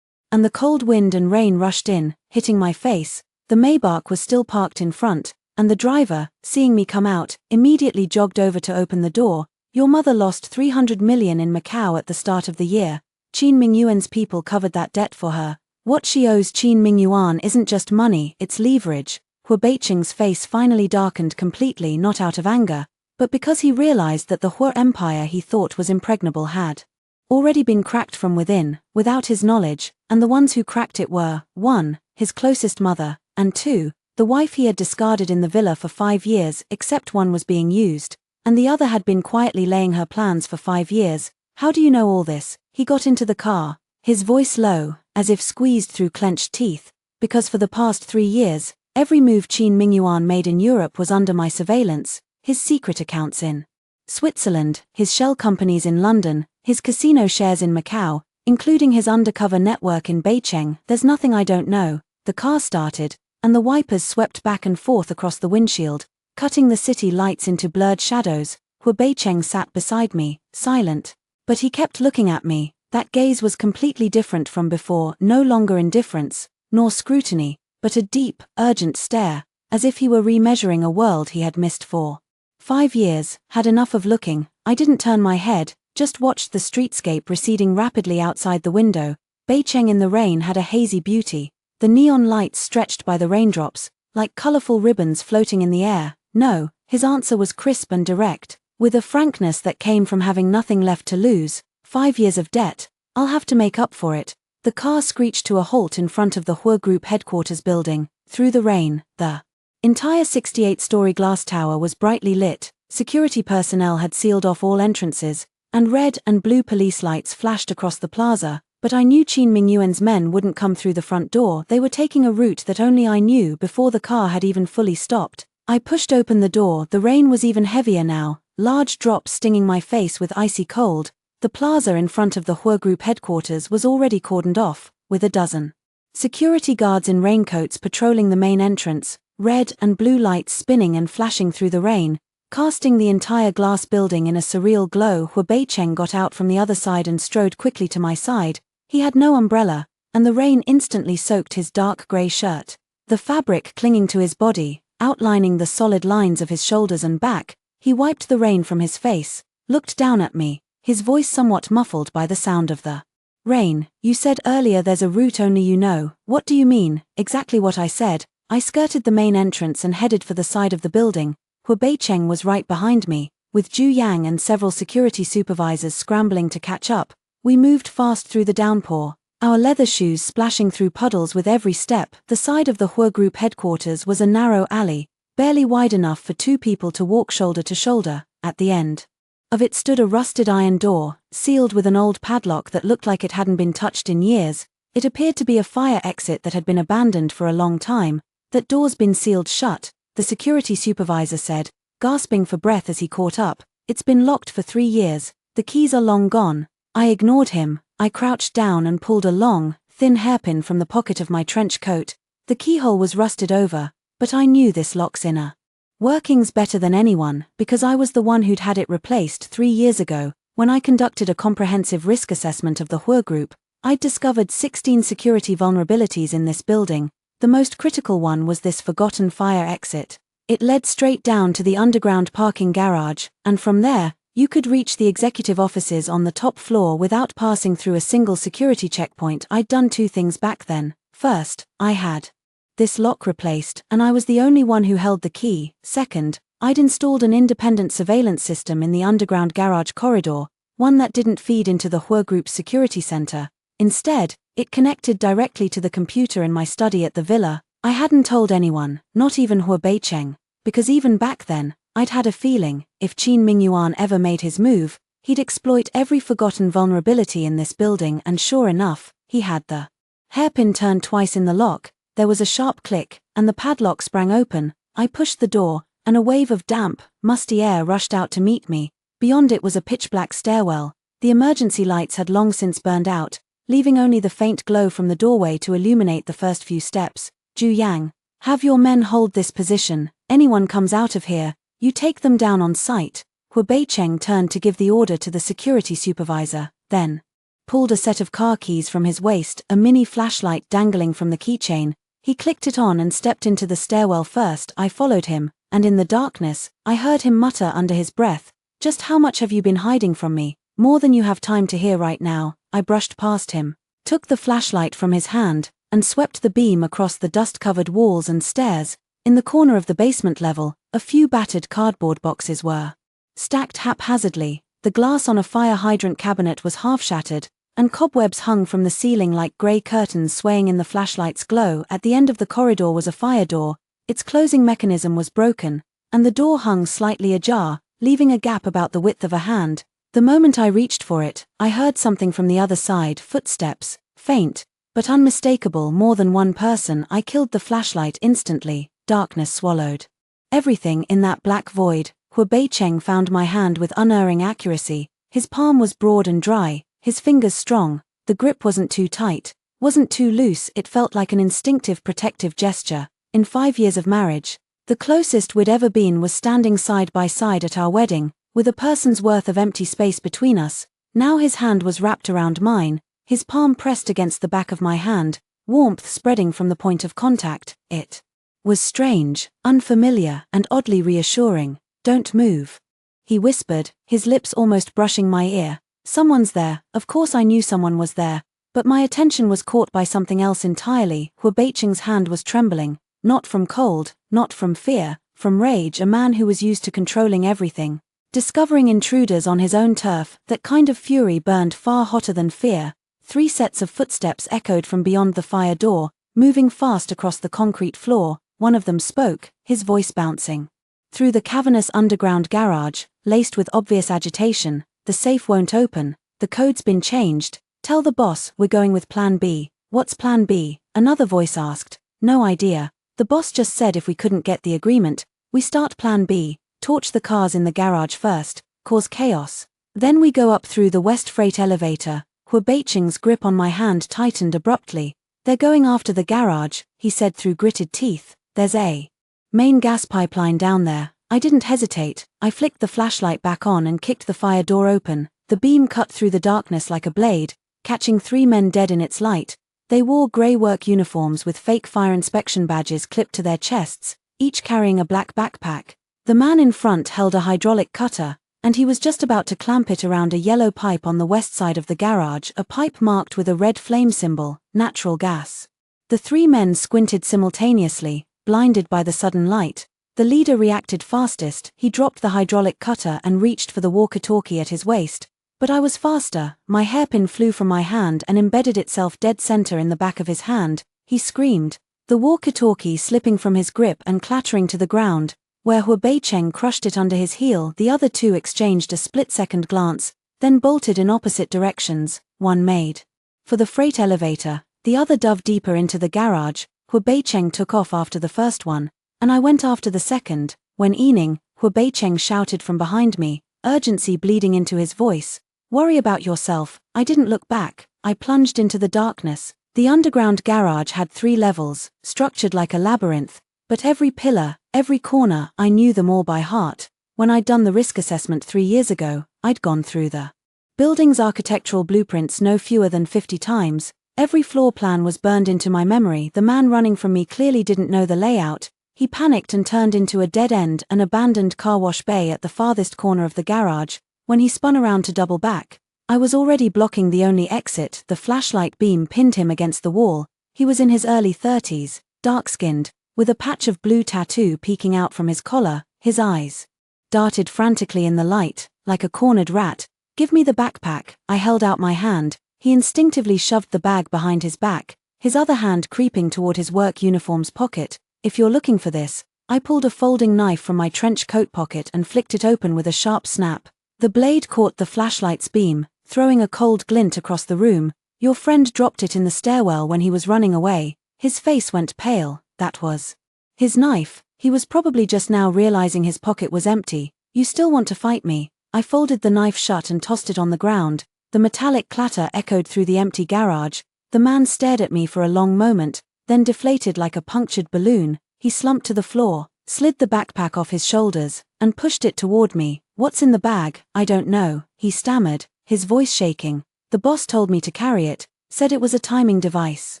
and the cold wind and rain rushed in, hitting my face. The Maybach was still parked in front, and the driver, seeing me come out, immediately jogged over to open the door. "Your mother lost 300 million in Macau at the start of the year. Qin Mingyuan's people covered that debt for her. What she owes Qin Mingyuan isn't just money, it's leverage." Hu Beicheng's face finally darkened completely, not out of anger, but because he realized that the Hua empire he thought was impregnable had already been cracked from within, without his knowledge, and the ones who cracked it were, 1. his closest mother, and 2. The wife he had discarded in the villa for 5 years, except one was being used, and the other had been quietly laying her plans for 5 years. How do you know all this? He got into the car, his voice low, as if squeezed through clenched teeth, because for the past 3 years, every move Qin Mingyuan made in Europe was under my surveillance, his secret accounts in Switzerland, his shell companies in London, his casino shares in Macau, including his undercover network in Beijing. There's nothing I don't know. The car started, and the wipers swept back and forth across the windshield, cutting the city lights into blurred shadows. Hu Beicheng sat beside me, silent. But he kept looking at me. That gaze was completely different from before, no longer indifference, nor scrutiny, but a deep, urgent stare, as if he were remeasuring a world he had missed for 5 years. Had enough of looking. I didn't turn my head, just watched the streetscape receding rapidly outside the window. Beijing in the rain had a hazy beauty, the neon lights stretched by the raindrops, like colorful ribbons floating in the air. No, his answer was crisp and direct, with a frankness that came from having nothing left to lose. 5 years of debt. I'll have to make up for it. The car screeched to a halt in front of the Hua Group headquarters building. Through the rain, the entire 68-story glass tower was brightly lit. Security personnel had sealed off all entrances, and red and blue police lights flashed across the plaza. But I knew Qin Mingyuan's men wouldn't come through the front door. They were taking a route that only I knew before the car had even fully stopped. I pushed open the door. The rain was even heavier now, large drops stinging my face with icy cold. The plaza in front of the Hua Group headquarters was already cordoned off, with a dozen security guards in raincoats patrolling the main entrance, red and blue lights spinning and flashing through the rain, casting the entire glass building in a surreal glow. Hua Beicheng got out from the other side and strode quickly to my side. He had no umbrella, and the rain instantly soaked his dark grey shirt. The fabric clinging to his body, outlining the solid lines of his shoulders and back. He wiped the rain from his face, looked down at me, his voice somewhat muffled by the sound of the rain. You said earlier there's a route only you know. What do you mean? Exactly what I said. I skirted the main entrance and headed for the side of the building. Hua Beicheng was right behind me, with Zhu Yang and several security supervisors scrambling to catch up. We moved fast through the downpour, our leather shoes splashing through puddles with every step. The side of the Hua Group headquarters was a narrow alley, barely wide enough for 2 people to walk shoulder to shoulder. At the end of it stood a rusted iron door, sealed with an old padlock that looked like it hadn't been touched in years. It appeared to be a fire exit that had been abandoned for a long time. That door's been sealed shut, the security supervisor said, gasping for breath as he caught up. It's been locked for 3 years. The keys are long gone. I ignored him. I crouched down and pulled a long, thin hairpin from the pocket of my trench coat. The keyhole was rusted over, but I knew this lock's inner workings better than anyone, because I was the one who'd had it replaced 3 years ago. When I conducted a comprehensive risk assessment of the Hua Group, I'd discovered 16 security vulnerabilities in this building. The most critical one was this forgotten fire exit. It led straight down to the underground parking garage, and from there, you could reach the executive offices on the top floor without passing through a single security checkpoint. I'd done 2 things back then. First, I had this lock replaced, and I was the only one who held the key. Second, I'd installed an independent surveillance system in the underground garage corridor, one that didn't feed into the Hua Group's security center. Instead, it connected directly to the computer in my study at the villa. I hadn't told anyone, not even Hua Beicheng, because even back then, I'd had a feeling, if Qin Mingyuan ever made his move, he'd exploit every forgotten vulnerability in this building. And sure enough, he had. The hairpin turned twice in the lock, there was a sharp click, and the padlock sprang open. I pushed the door, and a wave of damp, musty air rushed out to meet me. Beyond it was a pitch-black stairwell. The emergency lights had long since burned out, leaving only the faint glow from the doorway to illuminate the first few steps. Zhu Yang, have your men hold this position. Anyone comes out of here, you take them down on sight. Hua Beicheng turned to give the order to the security supervisor, then pulled a set of car keys from his waist, a mini flashlight dangling from the keychain. He clicked it on and stepped into the stairwell first. I followed him, and in the darkness, I heard him mutter under his breath, "Just how much have you been hiding from me? More than you have time to hear right now." I brushed past him, took the flashlight from his hand, and swept the beam across the dust-covered walls and stairs. In the corner of the basement level, a few battered cardboard boxes were stacked haphazardly. The glass on a fire hydrant cabinet was half-shattered, and cobwebs hung from the ceiling like grey curtains swaying in the flashlight's glow. At the end of the corridor was a fire door, Its closing mechanism was broken, and the door hung slightly ajar, leaving a gap about the width of a hand. The moment I reached for it, I heard something from the other side, footsteps, faint, but unmistakable. More than one person. I killed the flashlight instantly. Darkness swallowed everything in that black void. Hu Beicheng found my hand with unerring accuracy. His palm was broad and dry, his fingers strong. The grip wasn't too tight, wasn't too loose. It felt like an instinctive protective gesture. In 5 years of marriage, the closest we'd ever been was standing side by side at our wedding, with a person's worth of empty space between us. Now his hand was wrapped around mine, his palm pressed against the back of my hand, warmth spreading from the point of contact. It was strange, unfamiliar, and oddly reassuring. "Don't move," he whispered, his lips almost brushing my ear. Someone's there. Of course I knew someone was there, but my attention was caught by something else entirely. Hu Beicheng's hand was trembling, not from cold, not from fear, from rage. A man who was used to controlling everything, discovering intruders on his own turf. That kind of fury burned far hotter than fear. 3 sets of footsteps echoed from beyond the fire door, moving fast across the concrete floor. One of them spoke, his voice bouncing through the cavernous underground garage, laced with obvious agitation. "The safe won't open, the code's been changed. Tell the boss we're going with plan B." "What's plan B?" another voice asked. "No idea. The boss just said if we couldn't get the agreement, we start plan B, torch the cars in the garage first, cause chaos. Then we go up through the west freight elevator." Hu Beicheng's grip on my hand tightened abruptly. "They're going after the garage," he said through gritted teeth. "There's a main gas pipeline down there." I didn't hesitate. I flicked the flashlight back on and kicked the fire door open. The beam cut through the darkness like a blade, catching 3 men dead in its light. They wore grey work uniforms with fake fire inspection badges clipped to their chests, each carrying a black backpack. The man in front held a hydraulic cutter, and he was just about to clamp it around a yellow pipe on the west side of the garage, a pipe marked with a red flame symbol, natural gas. The 3 men squinted simultaneously, blinded by the sudden light. The leader reacted fastest. He dropped the hydraulic cutter and reached for the walkie-talkie at his waist. But I was faster. My hairpin flew from my hand and embedded itself dead center in the back of his hand. He screamed, the walkie-talkie slipping from his grip and clattering to the ground. Where Hu Beicheng crushed it under his heel, the other 2 exchanged a split-second glance, then bolted in opposite directions. One made for the freight elevator, the other dove deeper into the garage. Hu Beicheng took off after the first one, and I went after the second. When ening, Hu Beicheng shouted from behind me, urgency bleeding into his voice. "Worry about yourself." I didn't look back. I plunged into the darkness. The underground garage had 3 levels, structured like a labyrinth, but every pillar, every corner, I knew them all by heart. When I'd done the risk assessment 3 years ago, I'd gone through the building's architectural blueprints no fewer than 50 times. Every floor plan was burned into my memory. The man running from me clearly didn't know the layout. He panicked and turned into a dead end, an abandoned car wash bay at the farthest corner of the garage. When he spun around to double back, I was already blocking the only exit. The flashlight beam pinned him against the wall. He was in his early 30s, dark-skinned, with a patch of blue tattoo peeking out from his collar. His eyes darted frantically in the light, like a cornered rat. "Give me the backpack." I held out my hand. He instinctively shoved the bag behind his back, his other hand creeping toward his work uniform's pocket. "If you're looking for this." I pulled a folding knife from my trench coat pocket and flicked it open with a sharp snap. The blade caught the flashlight's beam, throwing a cold glint across the room. "Your friend dropped it in the stairwell when he was running away." His face went pale. That was his knife. He was probably just now realizing his pocket was empty. "You still want to fight me?" I folded the knife shut and tossed it on the ground. The metallic clatter echoed through the empty garage. The man stared at me for a long moment, then deflated like a punctured balloon. He slumped to the floor, slid the backpack off his shoulders, and pushed it toward me. "What's in the bag?" "I don't know," he stammered, his voice shaking. "The boss told me to carry it, said it was a timing device.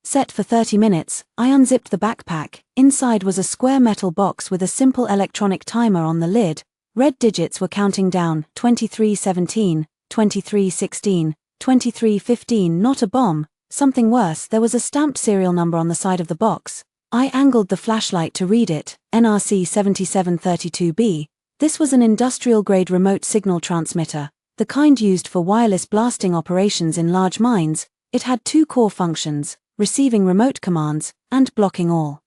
Set for 30 minutes, I unzipped the backpack. Inside was a square metal box with a simple electronic timer on the lid. Red digits were counting down, 2317, 2316, 2315, not a bomb. Something worse, there was a stamped serial number on the side of the box. I angled the flashlight to read it, NRC 7732B. This was an industrial-grade remote signal transmitter, the kind used for wireless blasting operations in large mines. It had 2 core functions, receiving remote commands, and blocking all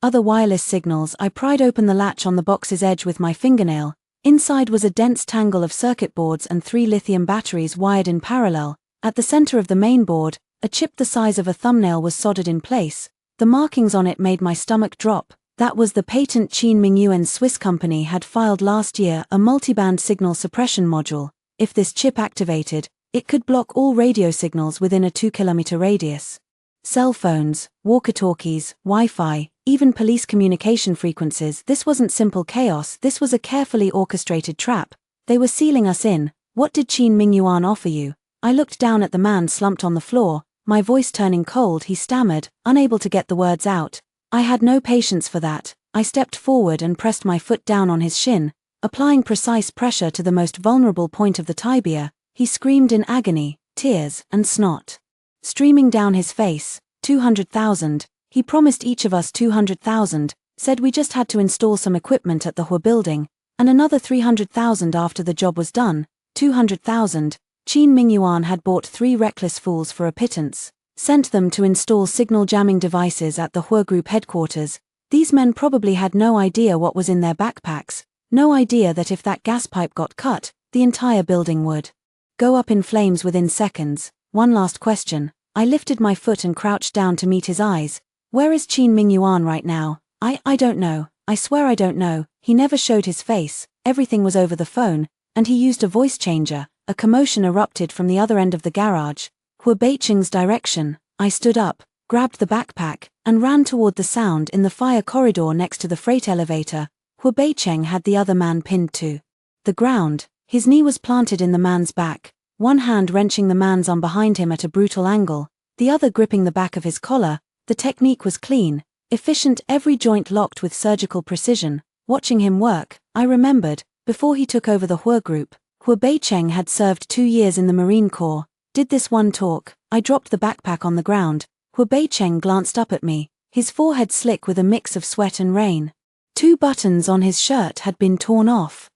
Other wireless signals. I pried open the latch on the box's edge with my fingernail. Inside was a dense tangle of circuit boards and 3 lithium batteries wired in parallel. At the center of the main board, a chip the size of a thumbnail was soldered in place. The markings on it made my stomach drop. That was the patent Qin Mingyuan's Swiss company had filed last year, a multiband signal suppression module. If this chip activated, it could block all radio signals within a 2-kilometer radius. Cell phones, walkie-talkies, Wi-Fi, even police communication frequencies. This wasn't simple chaos, this was a carefully orchestrated trap. They were sealing us in. What did Qin Mingyuan offer you? I looked down at the man slumped on the floor, my voice turning cold. He stammered, unable to get the words out. I had no patience for that. I stepped forward and pressed my foot down on his shin, applying precise pressure to the most vulnerable point of the tibia. He screamed in agony, tears and snot streaming down his face. 200,000. He promised each of us 200,000, said we just had to install some equipment at the Hua building, and another 300,000 after the job was done. 200,000. Qin Mingyuan had bought 3 reckless fools for a pittance, sent them to install signal jamming devices at the Hua Group headquarters. These men probably had no idea what was in their backpacks, no idea that if that gas pipe got cut, the entire building would go up in flames within seconds. One last question. I lifted my foot and crouched down to meet his eyes. Where is Qin Mingyuan right now? I don't know. I swear I don't know. He never showed his face. Everything was over the phone, and he used a voice changer. A commotion erupted from the other end of the garage. Hua Beicheng's direction. I stood up, grabbed the backpack, and ran toward the sound in the fire corridor next to the freight elevator. Hua Beicheng had the other man pinned to the ground. His knee was planted in the man's back, one hand wrenching the man's arm behind him at a brutal angle, the other gripping the back of his collar. The technique was clean, efficient, every joint locked with surgical precision. Watching him work, I remembered, before he took over the Hua Group, Hua Beicheng had served 2 years in the Marine Corps. Did this one talk? I dropped the backpack on the ground. Hua Beicheng glanced up at me, his forehead slick with a mix of sweat and rain. 2 buttons on his shirt had been torn off,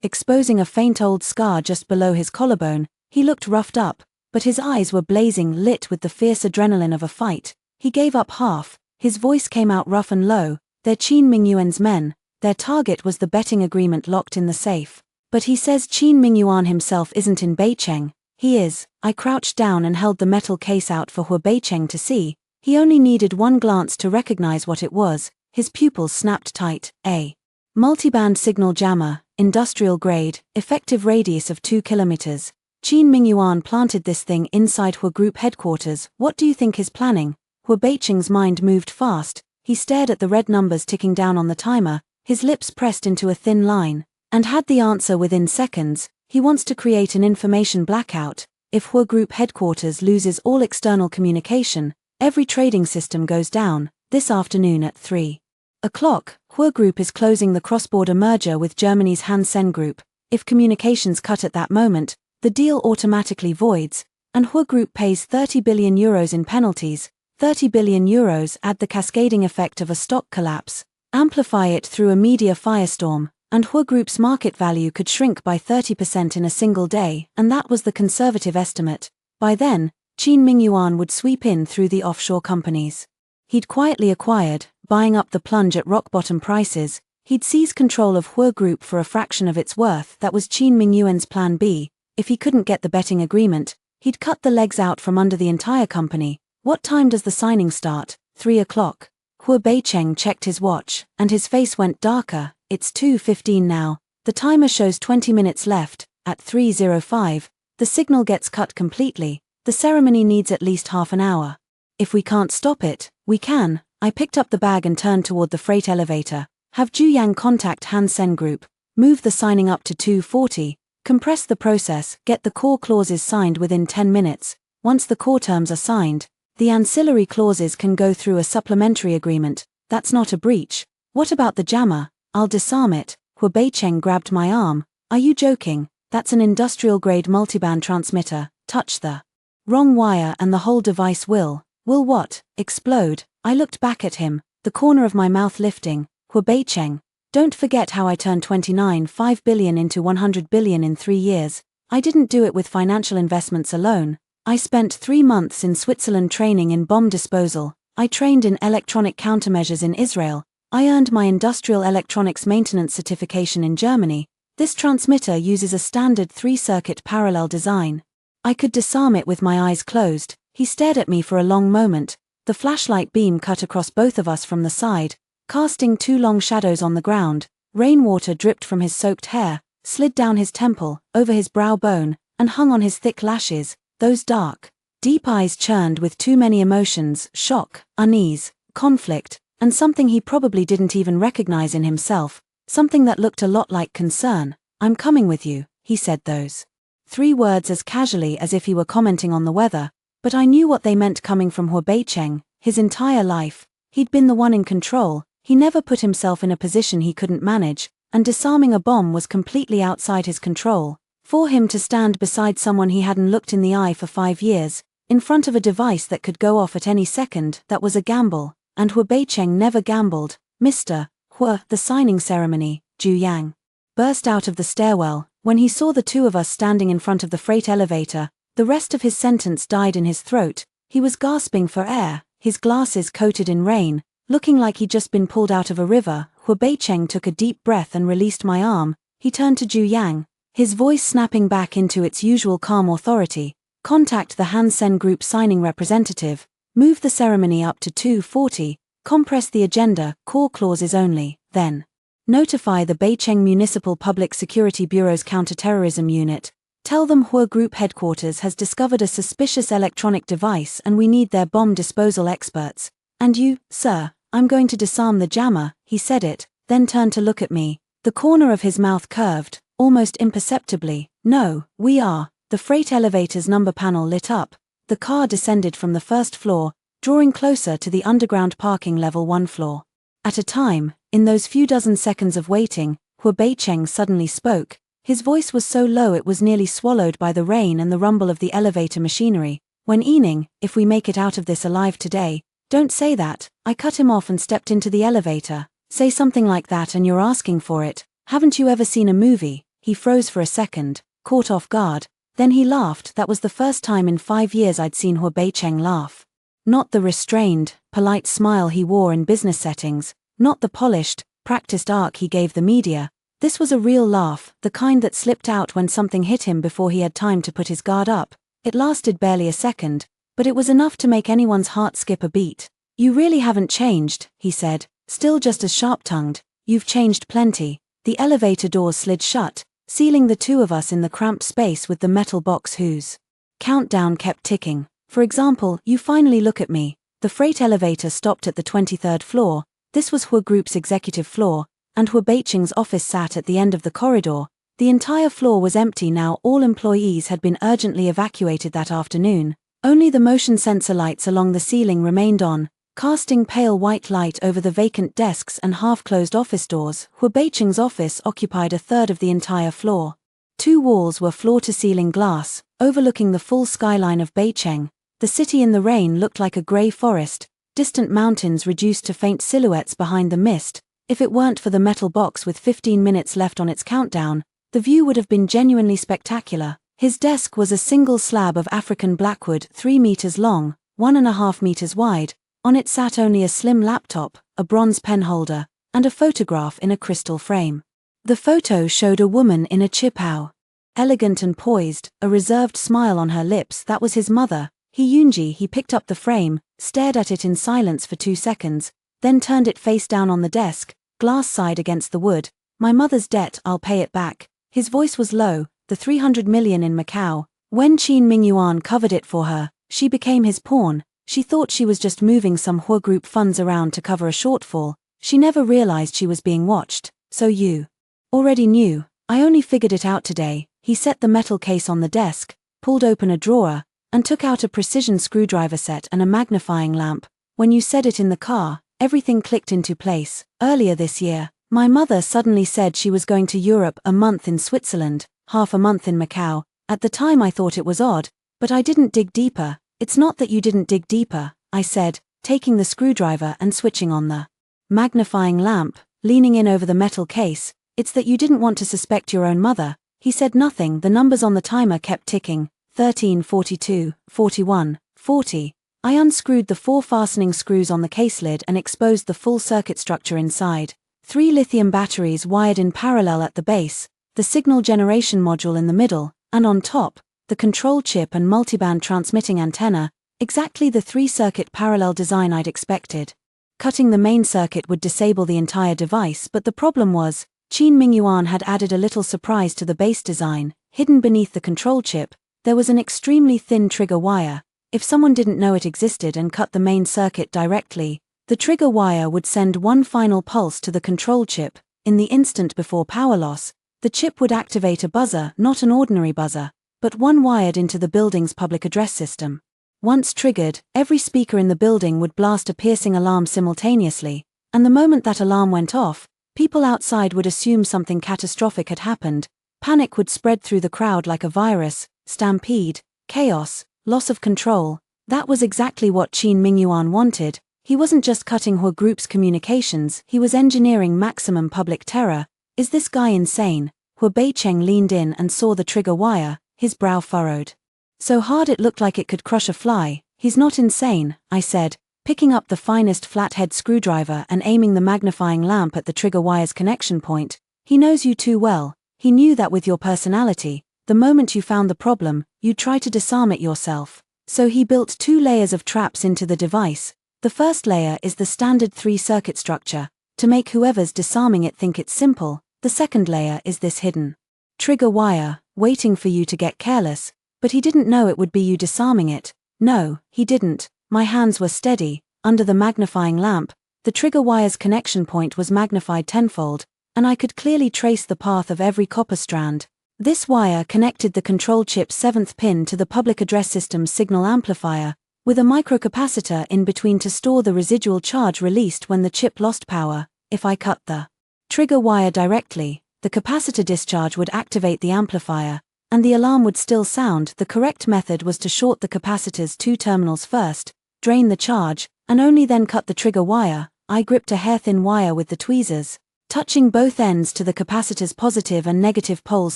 exposing a faint old scar just below his collarbone. He looked roughed up, but his eyes were blazing, lit with the fierce adrenaline of a fight. He gave up half. His voice came out rough and low. They're Qin Mingyuan's men. Their target was the betting agreement locked in the safe. But he says Qin Mingyuan himself isn't in Beicheng. He is. I crouched down and held the metal case out for Hua Beicheng to see. He only needed one glance to recognize what it was. His pupils snapped tight. A multiband signal jammer, industrial grade, effective radius of 2 kilometers. Qin Mingyuan planted this thing inside Hua Group headquarters. What do you think he's planning? Hua Beicheng's mind moved fast. He stared at the red numbers ticking down on the timer, his lips pressed into a thin line, and had the answer within seconds. He wants to create an information blackout. If Hua Group headquarters loses all external communication, every trading system goes down. This afternoon at 3 o'clock, Hua Group is closing the cross-border merger with Germany's Hansen Group. If communications cut at that moment, the deal automatically voids, and Hua Group pays 30 billion euros in penalties. 30 billion euros. Add the cascading effect of a stock collapse, amplify it through a media firestorm, and Hua Group's market value could shrink by 30% in a single day, and that was the conservative estimate. By then, Qin Mingyuan would sweep in through the offshore companies he'd quietly acquired, buying up the plunge at rock-bottom prices. He'd seize control of Hua Group for a fraction of its worth. That was Qin Mingyuan's plan B. If he couldn't get the betting agreement, he'd cut the legs out from under the entire company. What time does the signing start? 3 o'clock. Hua Beicheng checked his watch, and his face went darker. It's 2:15 now. The timer shows 20 minutes left. At 3:05, the signal gets cut completely. The ceremony needs at least half an hour. If we can't stop it, we can. I picked up the bag and turned toward the freight elevator. Have Juyang contact Hansen Group. Move the signing up to 2:40. Compress the process. Get the core clauses signed within 10 minutes. Once the core terms are signed, the ancillary clauses can go through a supplementary agreement. That's not a breach. What about the jammer? I'll disarm it. Hua Beicheng grabbed my arm. Are you joking? That's an industrial-grade multiband transmitter. Touch the wrong wire and the whole device will what? Explode. I looked back at him, the corner of my mouth lifting. Hua Beicheng, don't forget how I turned 29.5 billion into 100 billion in 3 years. I didn't do it with financial investments alone. I spent 3 months in Switzerland training in bomb disposal. I trained in electronic countermeasures in Israel. I earned my industrial electronics maintenance certification in Germany. This transmitter uses a standard 3-circuit parallel design. I could disarm it with my eyes closed. He stared at me for a long moment. The flashlight beam cut across both of us from the side, casting 2 long shadows on the ground. Rainwater dripped from his soaked hair, slid down his temple, over his brow bone, and hung on his thick lashes. Those dark, deep eyes churned with too many emotions: shock, unease, conflict, and something he probably didn't even recognize in himself, something that looked a lot like concern. "I'm coming with you," he said those 3 words as casually as if he were commenting on the weather, but I knew what they meant coming from Huobeicheng. His entire life, he'd been the one in control. He never put himself in a position he couldn't manage, and disarming a bomb was completely outside his control. For him to stand beside someone he hadn't looked in the eye for 5 years, in front of a device that could go off at any second, that was a gamble, and Huobeicheng never gambled. "Mr. Hua, the signing ceremony," Zhu Yang burst out of the stairwell. When he saw the 2 of us standing in front of the freight elevator, the rest of his sentence died in his throat. He was gasping for air, his glasses coated in rain, looking like he'd just been pulled out of a river. Huobeicheng took a deep breath and released my arm. He turned to Zhu Yang, his voice snapping back into its usual calm authority. "Contact the Hansen Group signing representative. Move the ceremony up to 2:40. Compress the agenda, core clauses only. Then notify the Beicheng Municipal Public Security Bureau's counterterrorism unit. Tell them Hua Group headquarters has discovered a suspicious electronic device and we need their bomb disposal experts. And you, sir, I'm going to disarm the jammer." He said it, then turned to look at me. The corner of his mouth curved, almost imperceptibly. "No, we are." The freight elevator's number panel lit up. The car descended from the 1st floor, drawing closer to the underground parking level 1 floor. At a time, in those few dozen seconds of waiting, Huobeicheng suddenly spoke. His voice was so low it was nearly swallowed by the rain and the rumble of the elevator machinery. "When Ening, if we make it out of this alive today." "Don't say that." I cut him off and stepped into the elevator. "Say something like that and you're asking for it. Haven't you ever seen a movie?" He froze for a second, caught off guard. Then he laughed. That was the first time in 5 years I'd seen Huobeicheng laugh. Not the restrained, polite smile he wore in business settings, not the polished, practiced arc he gave the media. This was a real laugh, the kind that slipped out when something hit him before he had time to put his guard up. It lasted barely a second, but it was enough to make anyone's heart skip a beat. "You really haven't changed," he said, still just as sharp-tongued. "You've changed plenty." The elevator doors slid shut, sealing the 2 of us in the cramped space with the metal box whose countdown kept ticking. "For example, you finally look at me." The freight elevator stopped at the 23rd floor. This was Hua Group's executive floor, and Huobeicheng's office sat at the end of the corridor. The entire floor was empty now. All employees had been urgently evacuated that afternoon. Only the motion sensor lights along the ceiling remained on, casting pale white light over the vacant desks and half-closed office doors. Huobeicheng's office occupied 1/3 of the entire floor. 2 walls were floor-to-ceiling glass, overlooking the full skyline of Beicheng. The city in the rain looked like a grey forest, distant mountains reduced to faint silhouettes behind the mist. If it weren't for the metal box with 15 minutes left on its countdown, the view would have been genuinely spectacular. His desk was a single slab of African blackwood 3 meters long, 1.5 meters wide. On it sat only a slim laptop, a bronze pen holder, and a photograph in a crystal frame. The photo showed a woman in a chipao. Elegant and poised, a reserved smile on her lips. That was his mother. He picked up the frame, stared at it in silence for 2 seconds, then turned it face down on the desk, glass side against the wood. "My mother's debt, I'll pay it back." His voice was low. "The 300 million in Macau. When Qin Mingyuan covered it for her, she became his pawn. She thought she was just moving some Hua Group funds around to cover a shortfall. She never realized she was being watched. So you already knew." "I only figured it out today." He set the metal case on the desk, pulled open a drawer, and took out a precision screwdriver set and a magnifying lamp. "When you said it in the car, everything clicked into place. Earlier this year, my mother suddenly said she was going to Europe, a month in Switzerland, half a month in Macau. At the time I thought it was odd, but I didn't dig deeper." "It's not that you didn't dig deeper," I said, taking the screwdriver and switching on the magnifying lamp, leaning in over the metal case. "It's that you didn't want to suspect your own mother." He said nothing. The numbers on the timer kept ticking. 13, 42, 41, 40. I unscrewed the 4 fastening screws on the case lid and exposed the full circuit structure inside. 3 lithium batteries wired in parallel at the base, the signal generation module in the middle, and on top, the control chip and multiband transmitting antenna, exactly the 3-circuit parallel design I'd expected. Cutting the main circuit would disable the entire device, but the problem was, Qin Mingyuan had added a little surprise to the base design. Hidden beneath the control chip, there was an extremely thin trigger wire. If someone didn't know it existed and cut the main circuit directly, the trigger wire would send one final pulse to the control chip. In the instant before power loss, the chip would activate a buzzer, not an ordinary buzzer, but one wired into the building's public address system. Once triggered, every speaker in the building would blast a piercing alarm simultaneously, and the moment that alarm went off, people outside would assume something catastrophic had happened. Panic would spread through the crowd like a virus, stampede, chaos, loss of control. That was exactly what Qin Mingyuan wanted. He wasn't just cutting He Group's communications, he was engineering maximum public terror. Is this guy insane? He Beicheng leaned in and saw the trigger wire, his brow furrowed. So hard it looked like it could crush a fly. He's not insane, I said, picking up the finest flathead screwdriver and aiming the magnifying lamp at the trigger wire's connection point. He knows you too well. He knew that with your personality, the moment you found the problem, you'd try to disarm it yourself. So he built 2 layers of traps into the device. The first layer is the standard 3-circuit structure, to make whoever's disarming it think it's simple. The second layer is this hidden trigger wire, waiting for you to get careless, but he didn't know it would be you disarming it. No, he didn't. My hands were steady. Under the magnifying lamp, the trigger wire's connection point was magnified tenfold, and I could clearly trace the path of every copper strand. This wire connected the control chip's 7th pin to the public address system's signal amplifier, with a microcapacitor in between to store the residual charge released when the chip lost power. If I cut the trigger wire directly, the capacitor discharge would activate the amplifier, and the alarm would still sound. The correct method was to short the capacitor's 2 terminals first, drain the charge, and only then cut the trigger wire. I gripped a hair-thin wire with the tweezers, touching both ends to the capacitor's positive and negative poles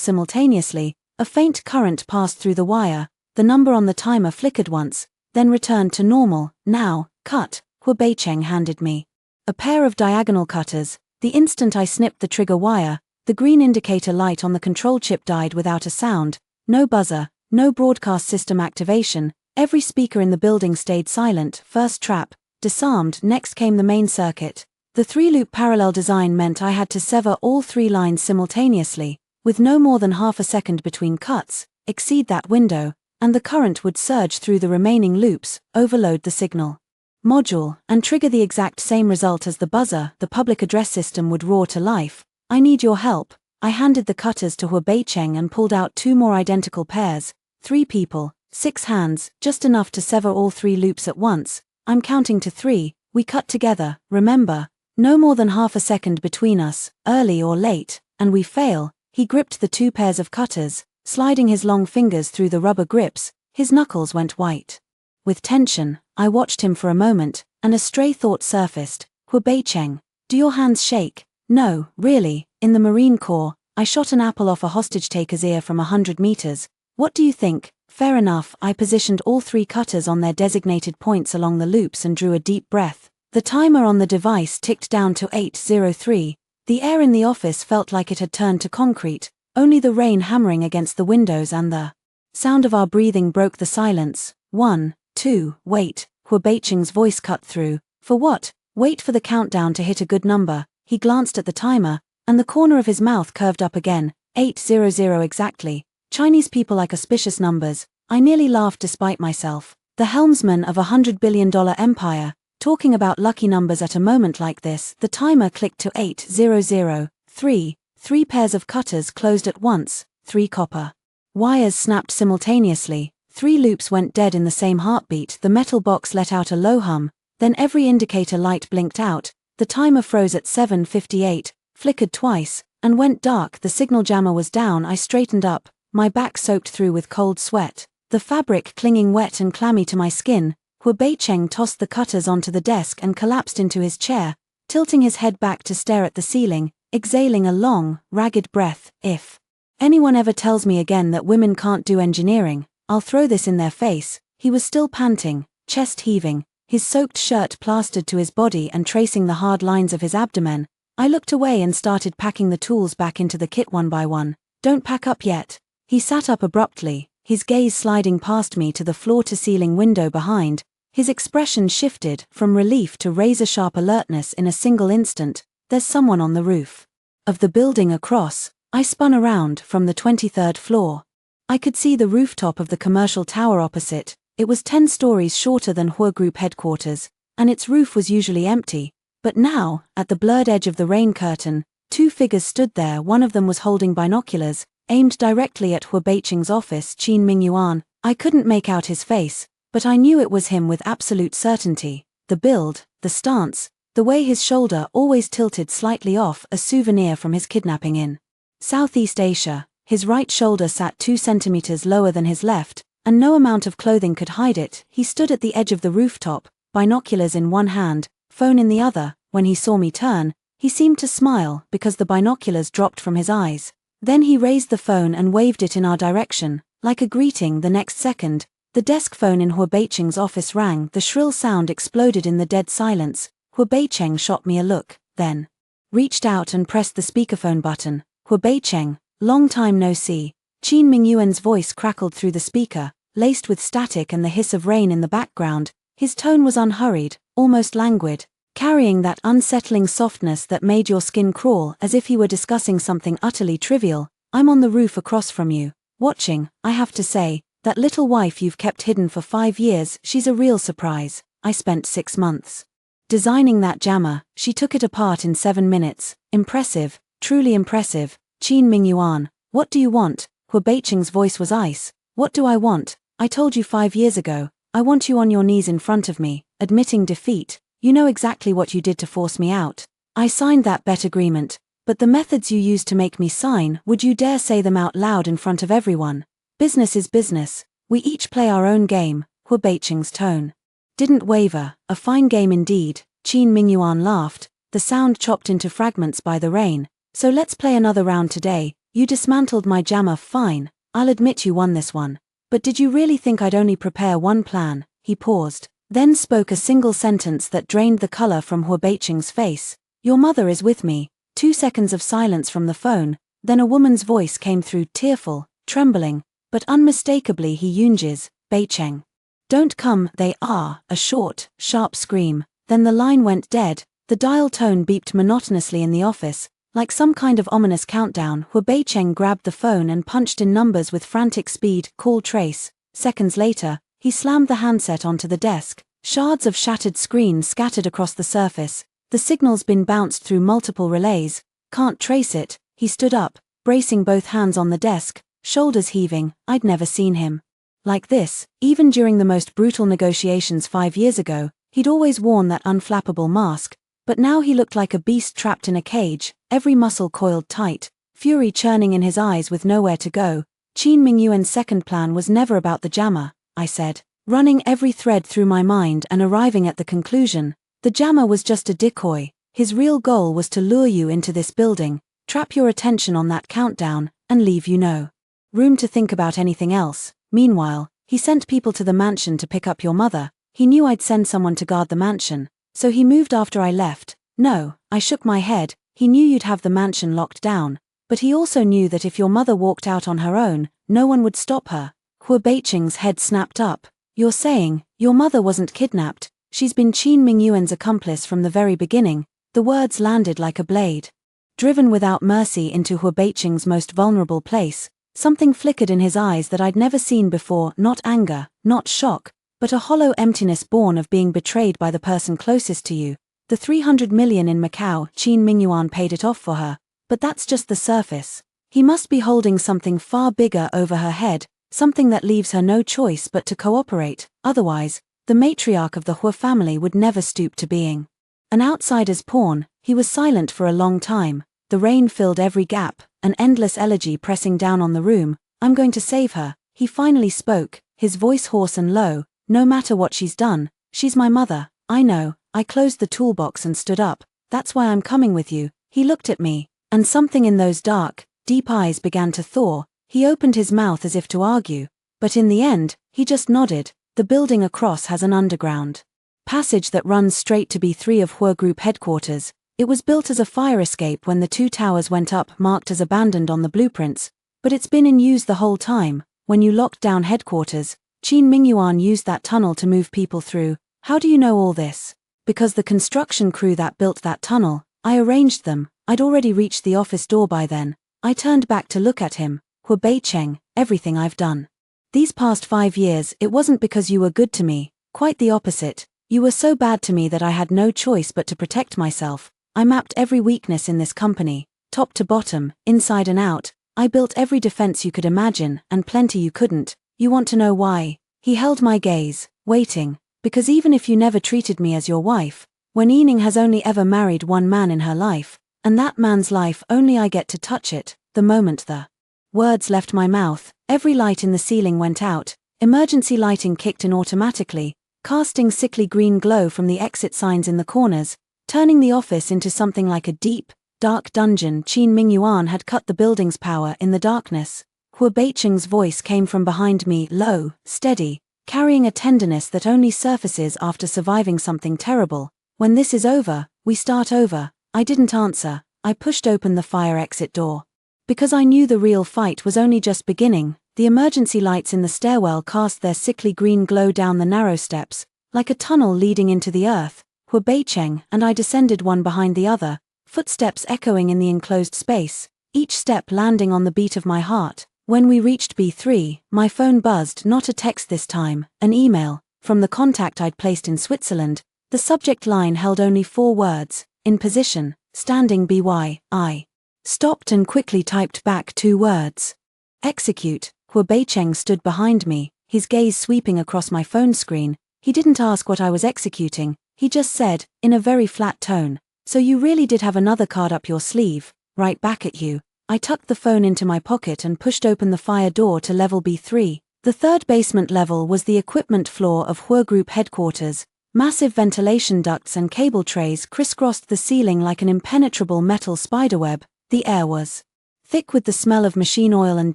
simultaneously. A faint current passed through the wire. The number on the timer flickered once, then returned to normal. Now, cut. He Beicheng handed me a pair of diagonal cutters. The instant I snipped the trigger wire, the green indicator light on the control chip died without a sound. No buzzer, no broadcast system activation. Every speaker in the building stayed silent. First trap disarmed. Next came the main circuit. The 3-loop parallel design meant I had to sever all 3 lines simultaneously, with no more than half a second between cuts. Exceed that window, and the current would surge through the remaining loops, overload the signal module, and trigger the exact same result as the buzzer. The public address system would roar to life. I need your help. I handed the cutters to He Beicheng and pulled out 2 more identical pairs. 3 people, 6 hands, just enough to sever all 3 loops at once. I'm counting to 3. We cut together, remember? No more than half a second between us, early or late, and we fail. He gripped the 2 pairs of cutters, sliding his long fingers through the rubber grips. His knuckles went white with tension. I watched him for a moment, and a stray thought surfaced. He Beicheng, do your hands shake? No, really. In the Marine Corps, I shot an apple off a hostage-taker's ear from 100 meters. What do you think? Fair enough. I positioned all 3 cutters on their designated points along the loops and drew a deep breath. The timer on the device ticked down to 8:03. The air in the office felt like it had turned to concrete. Only the rain hammering against the windows and the sound of our breathing broke the silence. 1, 2, wait. He Beicheng's voice cut through. For what? Wait for the countdown to hit a good number. He glanced at the timer, and the corner of his mouth curved up again. 8:00 exactly. Chinese people like auspicious numbers. I nearly laughed despite myself. The helmsman of $100 billion empire, talking about lucky numbers at a moment like this. The timer clicked to 8:00. 3 pairs of cutters closed at once. 3 copper wires snapped simultaneously. 3 loops went dead in the same heartbeat. The metal box let out a low hum, then every indicator light blinked out. The timer froze at 7:58, flickered twice, and went dark. The signal jammer was down. I straightened up, my back soaked through with cold sweat, the fabric clinging wet and clammy to my skin. He Beicheng tossed the cutters onto the desk and collapsed into his chair, tilting his head back to stare at the ceiling, exhaling a long, ragged breath. If anyone ever tells me again that women can't do engineering, I'll throw this in their face. He was still panting, chest heaving, his soaked shirt plastered to his body and tracing the hard lines of his abdomen. I looked away and started packing the tools back into the kit one by one. "Don't pack up yet." He sat up abruptly, his gaze sliding past me to the floor-to-ceiling window behind. His expression shifted from relief to razor-sharp alertness in a single instant. "There's someone on the roof of the building across." I spun around from the 23rd floor. I could see the rooftop of the commercial tower opposite. It was 10 stories shorter than Hua Group headquarters, and its roof was usually empty. But now, at the blurred edge of the rain curtain, 2 figures stood there. One of them was holding binoculars, aimed directly at Hua Beiqing's office. Qin Mingyuan. I couldn't make out his face, but I knew it was him with absolute certainty. The build, the stance, the way his shoulder always tilted slightly off, a souvenir from his kidnapping in Southeast Asia. His right shoulder sat 2 centimeters lower than his left, and no amount of clothing could hide it. He stood at the edge of the rooftop, binoculars in one hand, phone in the other. When he saw me turn, he seemed to smile because the binoculars dropped from his eyes. Then he raised the phone and waved it in our direction, like a greeting. The next second, the desk phone in Hua Beiqing's office rang. The shrill sound exploded in the dead silence. Hua Beiqing shot me a look, then reached out and pressed the speakerphone button. "Hua Beiqing, long time no see." Qin Mingyuan's voice crackled through the speaker, laced with static and the hiss of rain in the background. His tone was unhurried, almost languid, carrying that unsettling softness that made your skin crawl, as if he were discussing something utterly trivial. "I'm on the roof across from you, watching. I have to say, that little wife you've kept hidden for 5 years, she's a real surprise. I spent 6 months designing that jammer. She took it apart in 7 minutes. Impressive, truly impressive." "Qin Mingyuan, what do you want?" Hua Beiqing's voice was ice. "What do I want? I told you 5 years ago. I want you on your knees in front of me, admitting defeat. You know exactly what you did to force me out. I signed that bet agreement, but the methods you used to make me sign, would you dare say them out loud in front of everyone? Business is business. We each play our own game." Hua Beiqing's tone didn't waver. "A fine game indeed." Qin Mingyuan laughed, the sound chopped into fragments by the rain. "So let's play another round today. You dismantled my jammer. Fine, I'll admit you won this one. But did you really think I'd only prepare one plan?" He paused, then spoke a single sentence that drained the color from Hua Beiqing's face. "Your mother is with me." 2 seconds of silence from the phone, then a woman's voice came through, tearful, trembling, but unmistakably. "He Yunjis, Beiqing. Don't come." "They are." A short, sharp scream, then the line went dead. The dial tone beeped monotonously in the office, like some kind of ominous countdown. Hua Beiqing grabbed the phone and punched in numbers with frantic speed. "Call trace." Seconds later, he slammed the handset onto the desk. Shards of shattered screen scattered across the surface. "The signal's been bounced through multiple relays. Can't trace it." He stood up, bracing both hands on the desk, shoulders heaving. I'd never seen him like this. Even during the most brutal negotiations 5 years ago, he'd always worn that unflappable mask, but now he looked like a beast trapped in a cage, every muscle coiled tight, fury churning in his eyes with nowhere to go. "Qin Mingyuan's second plan was never about the jammer," I said, running every thread through my mind and arriving at the conclusion. "The jammer was just a decoy. His real goal was to lure you into this building, trap your attention on that countdown, and leave you no room to think about anything else. Meanwhile, he sent people to the mansion to pick up your mother. He knew I'd send someone to guard the mansion, so he moved after I left." "No," I shook my head. "He knew you'd have the mansion locked down, but he also knew that if your mother walked out on her own, no one would stop her." Hua Beiqing's head snapped up. "You're saying, your mother wasn't kidnapped? She's been Qin Mingyuan's accomplice from the very beginning." The words landed like a blade, driven without mercy into Hua Beiqing's most vulnerable place. Something flickered in his eyes that I'd never seen before, not anger, not shock, but a hollow emptiness born of being betrayed by the person closest to you. "The 300 million in Macau, Qin Mingyuan paid it off for her, but that's just the surface. He must be holding something far bigger over her head, something that leaves her no choice but to cooperate. Otherwise, the matriarch of the Hua family would never stoop to being an outsider's pawn." He was silent for a long time. The rain filled every gap, an endless elegy pressing down on the room. "I'm going to save her." He finally spoke, his voice hoarse and low. "No matter what she's done, she's my mother." "I know." I closed the toolbox and stood up. "That's why I'm coming with you." He looked at me, and something in those dark, deep eyes began to thaw. He opened his mouth as if to argue, but in the end, he just nodded. The building across has an underground passage that runs straight to B3 of Hua Group headquarters. It was built as a fire escape when the two towers went up, marked as abandoned on the blueprints, but it's been in use the whole time. When you locked down headquarters, Qin Mingyuan used that tunnel to move people through. How do you know all this? Because the construction crew that built that tunnel, I arranged them. I'd already reached the office door by then. I turned back to look at him. Hua Beicheng, everything I've done these past 5 years, it wasn't because you were good to me. Quite the opposite. You were so bad to me that I had no choice but to protect myself. I mapped every weakness in this company, top to bottom, inside and out. I built every defense you could imagine, and plenty you couldn't. You want to know why? He held my gaze, waiting. Because even if you never treated me as your wife, when Yining has only ever married one man in her life, and that man's life only I get to touch it, the moment the words left my mouth, every light in the ceiling went out. Emergency lighting kicked in automatically, casting sickly green glow from the exit signs in the corners, turning the office into something like a deep, dark dungeon. Qin Mingyuan had cut the building's power in the darkness. Hua Beicheng's voice came from behind me, low, steady, carrying a tenderness that only surfaces after surviving something terrible. When this is over, we start over. I didn't answer. I pushed open the fire exit door. Because I knew the real fight was only just beginning. The emergency lights in the stairwell cast their sickly green glow down the narrow steps, like a tunnel leading into the earth. Hua Beicheng and I descended one behind the other, footsteps echoing in the enclosed space, each step landing on the beat of my heart. When we reached B3, my phone buzzed, not a text this time, an email, from the contact I'd placed in Switzerland. The subject line held only 4 words, in position, standing by. I stopped and quickly typed back 2 words. Execute. Hua Beicheng stood behind me, his gaze sweeping across my phone screen. He didn't ask what I was executing, he just said, in a very flat tone, "So you really did have another card up your sleeve." Right back at you. I tucked the phone into my pocket and pushed open the fire door to level B3. The third basement level was the equipment floor of Hua Group headquarters. Massive ventilation ducts and cable trays crisscrossed the ceiling like an impenetrable metal spiderweb. The air was thick with the smell of machine oil and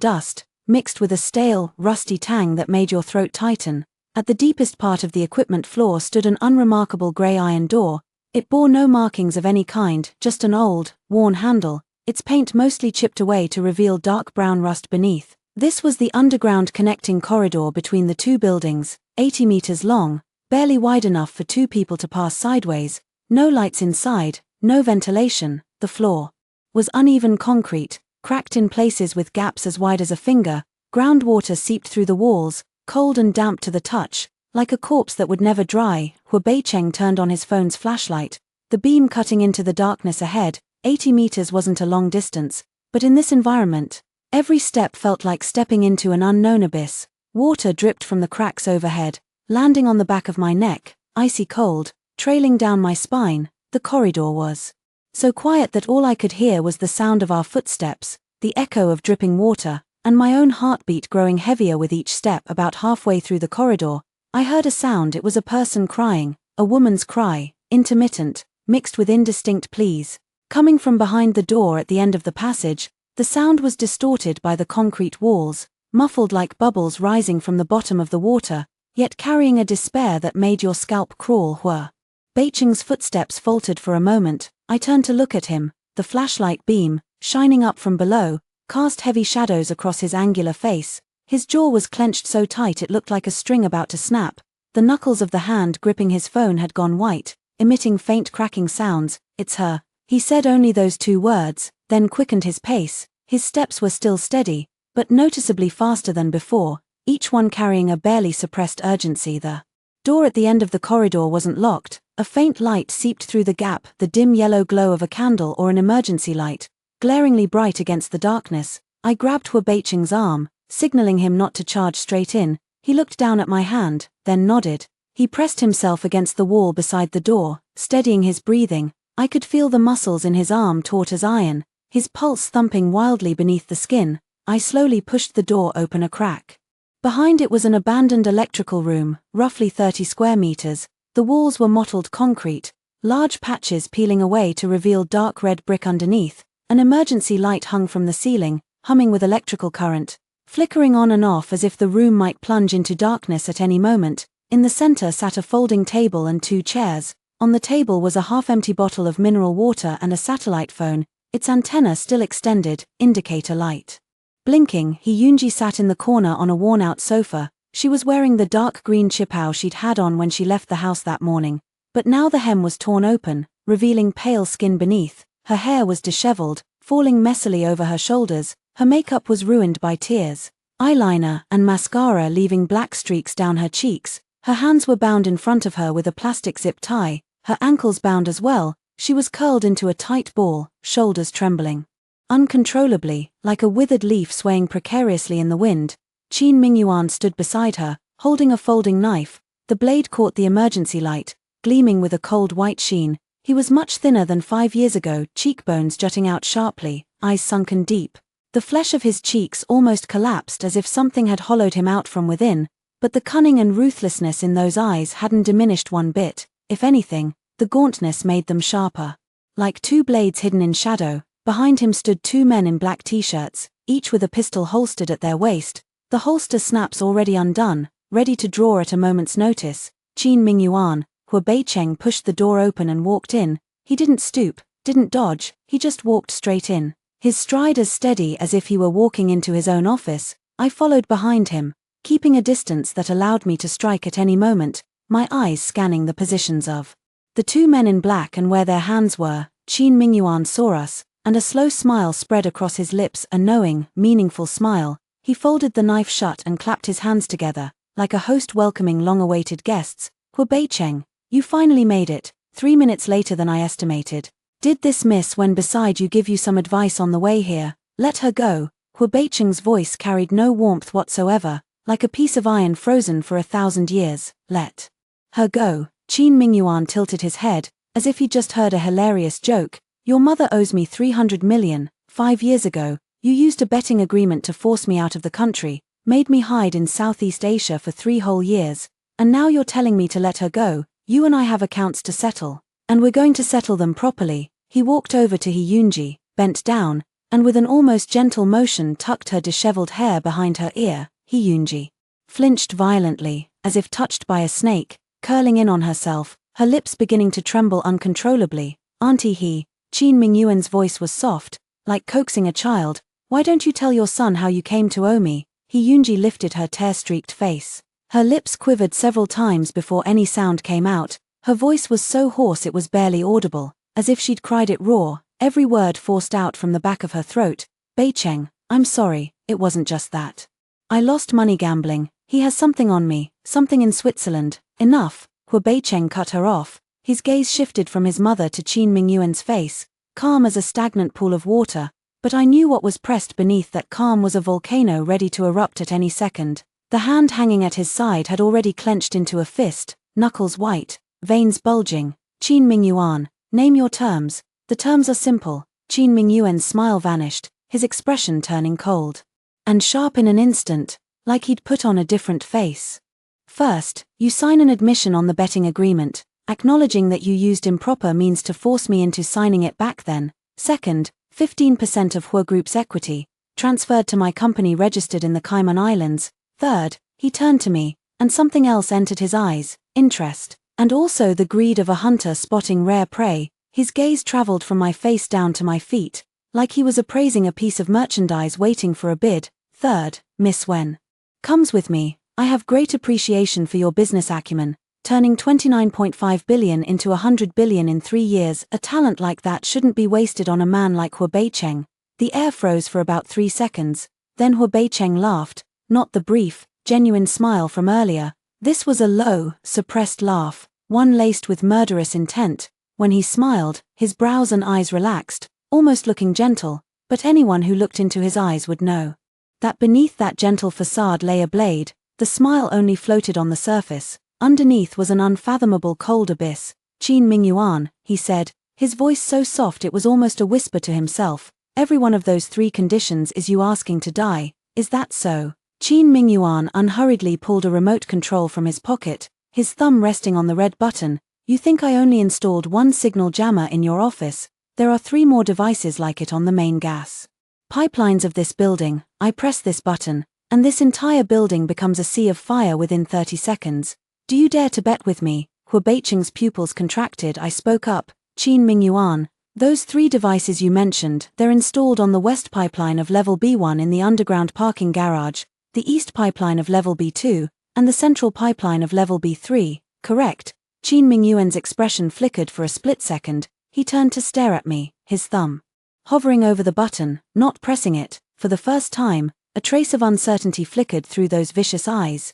dust, mixed with a stale, rusty tang that made your throat tighten. At the deepest part of the equipment floor stood an unremarkable grey iron door. It bore no markings of any kind, just an old, worn handle, its paint mostly chipped away to reveal dark brown rust beneath. This was the underground connecting corridor between the two buildings, 80 meters long, barely wide enough for 2 people to pass sideways. No lights inside, no ventilation. The floor was uneven concrete, cracked in places with gaps as wide as a finger. Groundwater seeped through the walls, cold and damp to the touch, like a corpse that would never dry. Hua Beicheng turned on his phone's flashlight, the beam cutting into the darkness ahead. 80 meters wasn't a long distance, but in this environment, every step felt like stepping into an unknown abyss. Water dripped from the cracks overhead, landing on the back of my neck, icy cold, trailing down my spine. The corridor was so quiet that all I could hear was the sound of our footsteps, the echo of dripping water, and my own heartbeat growing heavier with each step. About halfway through the corridor, I heard a sound. It was a person crying, a woman's cry, intermittent, mixed with indistinct pleas. Coming from behind the door at the end of the passage, the sound was distorted by the concrete walls, muffled like bubbles rising from the bottom of the water, yet carrying a despair that made your scalp crawl. Hua Beicheng's footsteps faltered for a moment. I turned to look at him. The flashlight beam, shining up from below, cast heavy shadows across his angular face. His jaw was clenched so tight it looked like a string about to snap. The knuckles of the hand gripping his phone had gone white, emitting faint cracking sounds. "It's her." He said only those 2 words, then quickened his pace. His steps were still steady, but noticeably faster than before, each one carrying a barely suppressed urgency. The door at the end of the corridor wasn't locked. A faint light seeped through the gap, the dim yellow glow of a candle or an emergency light, glaringly bright against the darkness. I grabbed Hua Beicheng's arm, signaling him not to charge straight in. He looked down at my hand, then nodded. He pressed himself against the wall beside the door, steadying his breathing. I could feel the muscles in his arm taut as iron, his pulse thumping wildly beneath the skin. I slowly pushed the door open a crack. Behind it was an abandoned electrical room, roughly 30 square meters. The walls were mottled concrete, large patches peeling away to reveal dark red brick underneath. An emergency light hung from the ceiling, humming with electrical current, flickering on and off as if the room might plunge into darkness at any moment. In the center sat a folding table and 2 chairs. On the table was a half-empty bottle of mineral water and a satellite phone, its antenna still extended, indicator light. Blinking, Hyunji sat in the corner on a worn-out sofa. She was wearing the dark green chipao she'd had on when she left the house that morning. But now the hem was torn open, revealing pale skin beneath. Her hair was disheveled, falling messily over her shoulders. Her makeup was ruined by tears, eyeliner and mascara leaving black streaks down her cheeks. Her hands were bound in front of her with a plastic zip tie, her ankles bound as well. She was curled into a tight ball, shoulders trembling uncontrollably, like a withered leaf swaying precariously in the wind. Qin Mingyuan stood beside her, holding a folding knife. The blade caught the emergency light, gleaming with a cold white sheen. He was much thinner than 5 years ago, cheekbones jutting out sharply, eyes sunken deep. The flesh of his cheeks almost collapsed as if something had hollowed him out from within, but the cunning and ruthlessness in those eyes hadn't diminished one bit. If anything, the gauntness made them sharper. Like 2 blades hidden in shadow, behind him stood 2 men in black t-shirts, each with a pistol holstered at their waist, the holster snaps already undone, ready to draw at a moment's notice. Qin Mingyuan, Hua Beicheng pushed the door open and walked in. He didn't stoop, didn't dodge, he just walked straight in, his stride as steady as if he were walking into his own office. I followed behind him, keeping a distance that allowed me to strike at any moment, my eyes scanning the positions of the 2 men in black and where their hands were. Qin Mingyuan saw us, and a slow smile spread across his lips, a knowing, meaningful smile. He folded the knife shut and clapped his hands together, like a host welcoming long-awaited guests. Hua Beicheng, you finally made it, 3 minutes later than I estimated. Did this miss when beside you give you some advice on the way here? Let her go. Hua Beicheng's voice carried no warmth whatsoever, like a piece of iron frozen for 1,000 years. Let her go. Qin Mingyuan tilted his head, as if he'd just heard a hilarious joke. Your mother owes me 300 million. 5 years ago, you used a betting agreement to force me out of the country, made me hide in Southeast Asia for 3 whole years, and now you're telling me to let her go. You and I have accounts to settle, and we're going to settle them properly. He walked over to Hyunji, bent down, and with an almost gentle motion tucked her disheveled hair behind her ear. Hyunji flinched violently, as if touched by a snake, curling in on herself, her lips beginning to tremble uncontrollably. Auntie Qin Mingyuan's voice was soft, like coaxing a child. Why don't you tell your son how you came to owe me? Hyunji lifted her tear-streaked face. Her lips quivered several times before any sound came out. Her voice was so hoarse it was barely audible, as if she'd cried it raw, every word forced out from the back of her throat. Beicheng, I'm sorry, it wasn't just that. I lost money gambling. He has something on me, something in Switzerland. Enough. Hua Beicheng cut her off. His gaze shifted from his mother to Qin Mingyuan's face, calm as a stagnant pool of water, but I knew what was pressed beneath that calm was a volcano ready to erupt at any second. The hand hanging at his side had already clenched into a fist, knuckles white, veins bulging. Qin Mingyuan, name your terms. The terms are simple. Qin Mingyuan's smile vanished, his expression turning cold and sharp in an instant, like he'd put on a different face. First, you sign an admission on the betting agreement, acknowledging that you used improper means to force me into signing it back then. Second, 15% of Hua Group's equity, transferred to my company registered in the Cayman Islands. Third, he turned to me, and something else entered his eyes, interest, and also the greed of a hunter spotting rare prey. His gaze traveled from my face down to my feet, like he was appraising a piece of merchandise waiting for a bid. Third, Miss Wen comes with me. I have great appreciation for your business acumen, turning 29.5 billion into 100 billion in 3 years. A talent like that shouldn't be wasted on a man like Hua Beicheng. The air froze for about 3 seconds, then Hua Beicheng laughed, not the brief, genuine smile from earlier. This was a low, suppressed laugh, one laced with murderous intent. When he smiled, his brows and eyes relaxed, almost looking gentle, but anyone who looked into his eyes would know that beneath that gentle facade lay a blade. The smile only floated on the surface. Underneath was an unfathomable cold abyss. Qin Mingyuan, he said, his voice so soft it was almost a whisper to himself. Every one of those 3 conditions is you asking to die. Is that so? Qin Mingyuan unhurriedly pulled a remote control from his pocket, his thumb resting on the red button. You think I only installed 1 signal jammer in your office? There are 3 more devices like it on the main gas pipelines of this building. I press this button, and this entire building becomes a sea of fire within 30 seconds. Do you dare to bet with me? Hu Beicheng's pupils contracted. I spoke up. Qin Mingyuan, those 3 devices you mentioned, they're installed on the west pipeline of level B1 in the underground parking garage, the east pipeline of level B2, and the central pipeline of level B3, correct? Qin Mingyuan's expression flickered for a split second. He turned to stare at me, his thumb hovering over the button, not pressing it. For the first time, a trace of uncertainty flickered through those vicious eyes.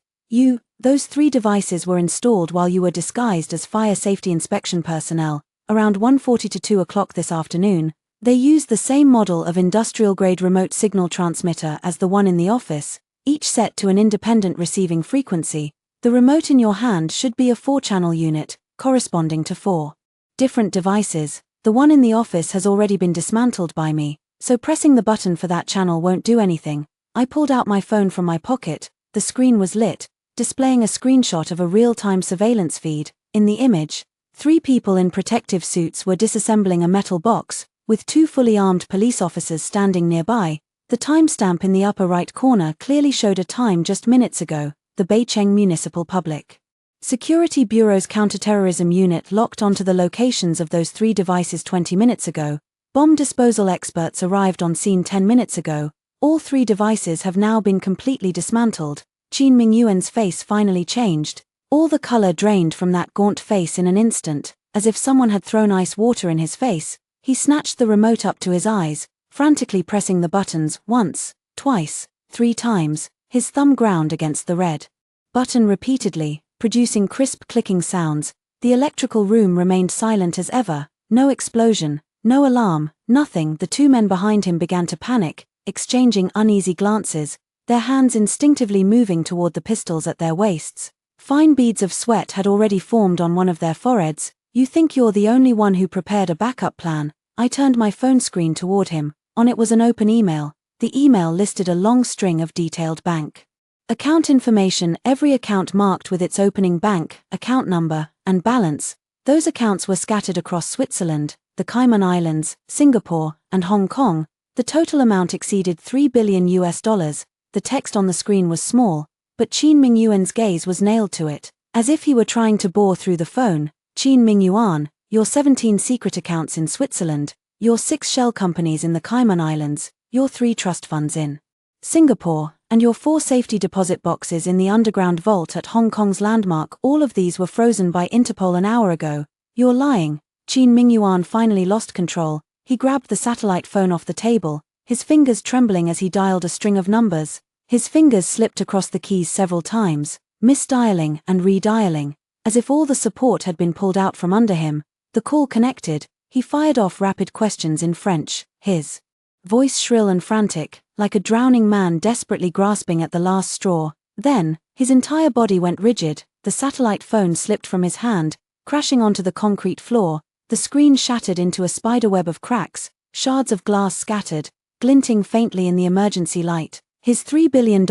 Those 3 devices were installed while you were disguised as fire safety inspection personnel. Around 1:40 to 2 o'clock this afternoon, they used the same model of industrial-grade remote signal transmitter as the one in the office, each set to an independent receiving frequency. The remote in your hand should be a 4-channel unit, corresponding to 4 different devices. The one in the office has already been dismantled by me, so pressing the button for that channel won't do anything. I pulled out my phone from my pocket. The screen was lit, displaying a screenshot of a real-time surveillance feed. In the image, 3 people in protective suits were disassembling a metal box, with 2 fully armed police officers standing nearby. The timestamp in the upper right corner clearly showed a time just minutes ago. The Beicheng Municipal Public Security Bureau's counterterrorism unit locked onto the locations of those 3 devices 20 minutes ago. Bomb disposal experts arrived on scene 10 minutes ago. All 3 devices have now been completely dismantled. Qin Mingyuan's face finally changed. All the color drained from that gaunt face in an instant, as if someone had thrown ice water in his face. He snatched the remote up to his eyes, frantically pressing the buttons once, twice, 3 times. His thumb ground against the red button repeatedly, producing crisp clicking sounds. The electrical room remained silent as ever. No explosion, no alarm, nothing. The 2 men behind him began to panic, exchanging uneasy glances, their hands instinctively moving toward the pistols at their waists. Fine beads of sweat had already formed on one of their foreheads. You think you're the only one who prepared a backup plan? I turned my phone screen toward him. On it was an open email. The email listed a long string of detailed bank account information, every account marked with its opening bank, account number, and balance. Those accounts were scattered across Switzerland, the Cayman Islands, Singapore, and Hong Kong. The total amount exceeded $3 billion. The text on the screen was small, but Qin Mingyuan's gaze was nailed to it, as if he were trying to bore through the phone. Qin Mingyuan, your 17 secret accounts in Switzerland, your 6 shell companies in the Cayman Islands, your 3 trust funds in Singapore, and your 4 safety deposit boxes in the underground vault at Hong Kong's Landmark, all of these were frozen by Interpol an hour ago. You're lying. Qin Mingyuan finally lost control. He grabbed the satellite phone off the table, his fingers trembling as he dialed a string of numbers. His fingers slipped across the keys several times, misdialing and redialing, as if all the support had been pulled out from under him. The call connected. He fired off rapid questions in French, his voice shrill and frantic, like a drowning man desperately grasping at the last straw. Then, his entire body went rigid. The satellite phone slipped from his hand, crashing onto the concrete floor. The screen shattered into a spiderweb of cracks, shards of glass scattered, glinting faintly in the emergency light. His $3 billion,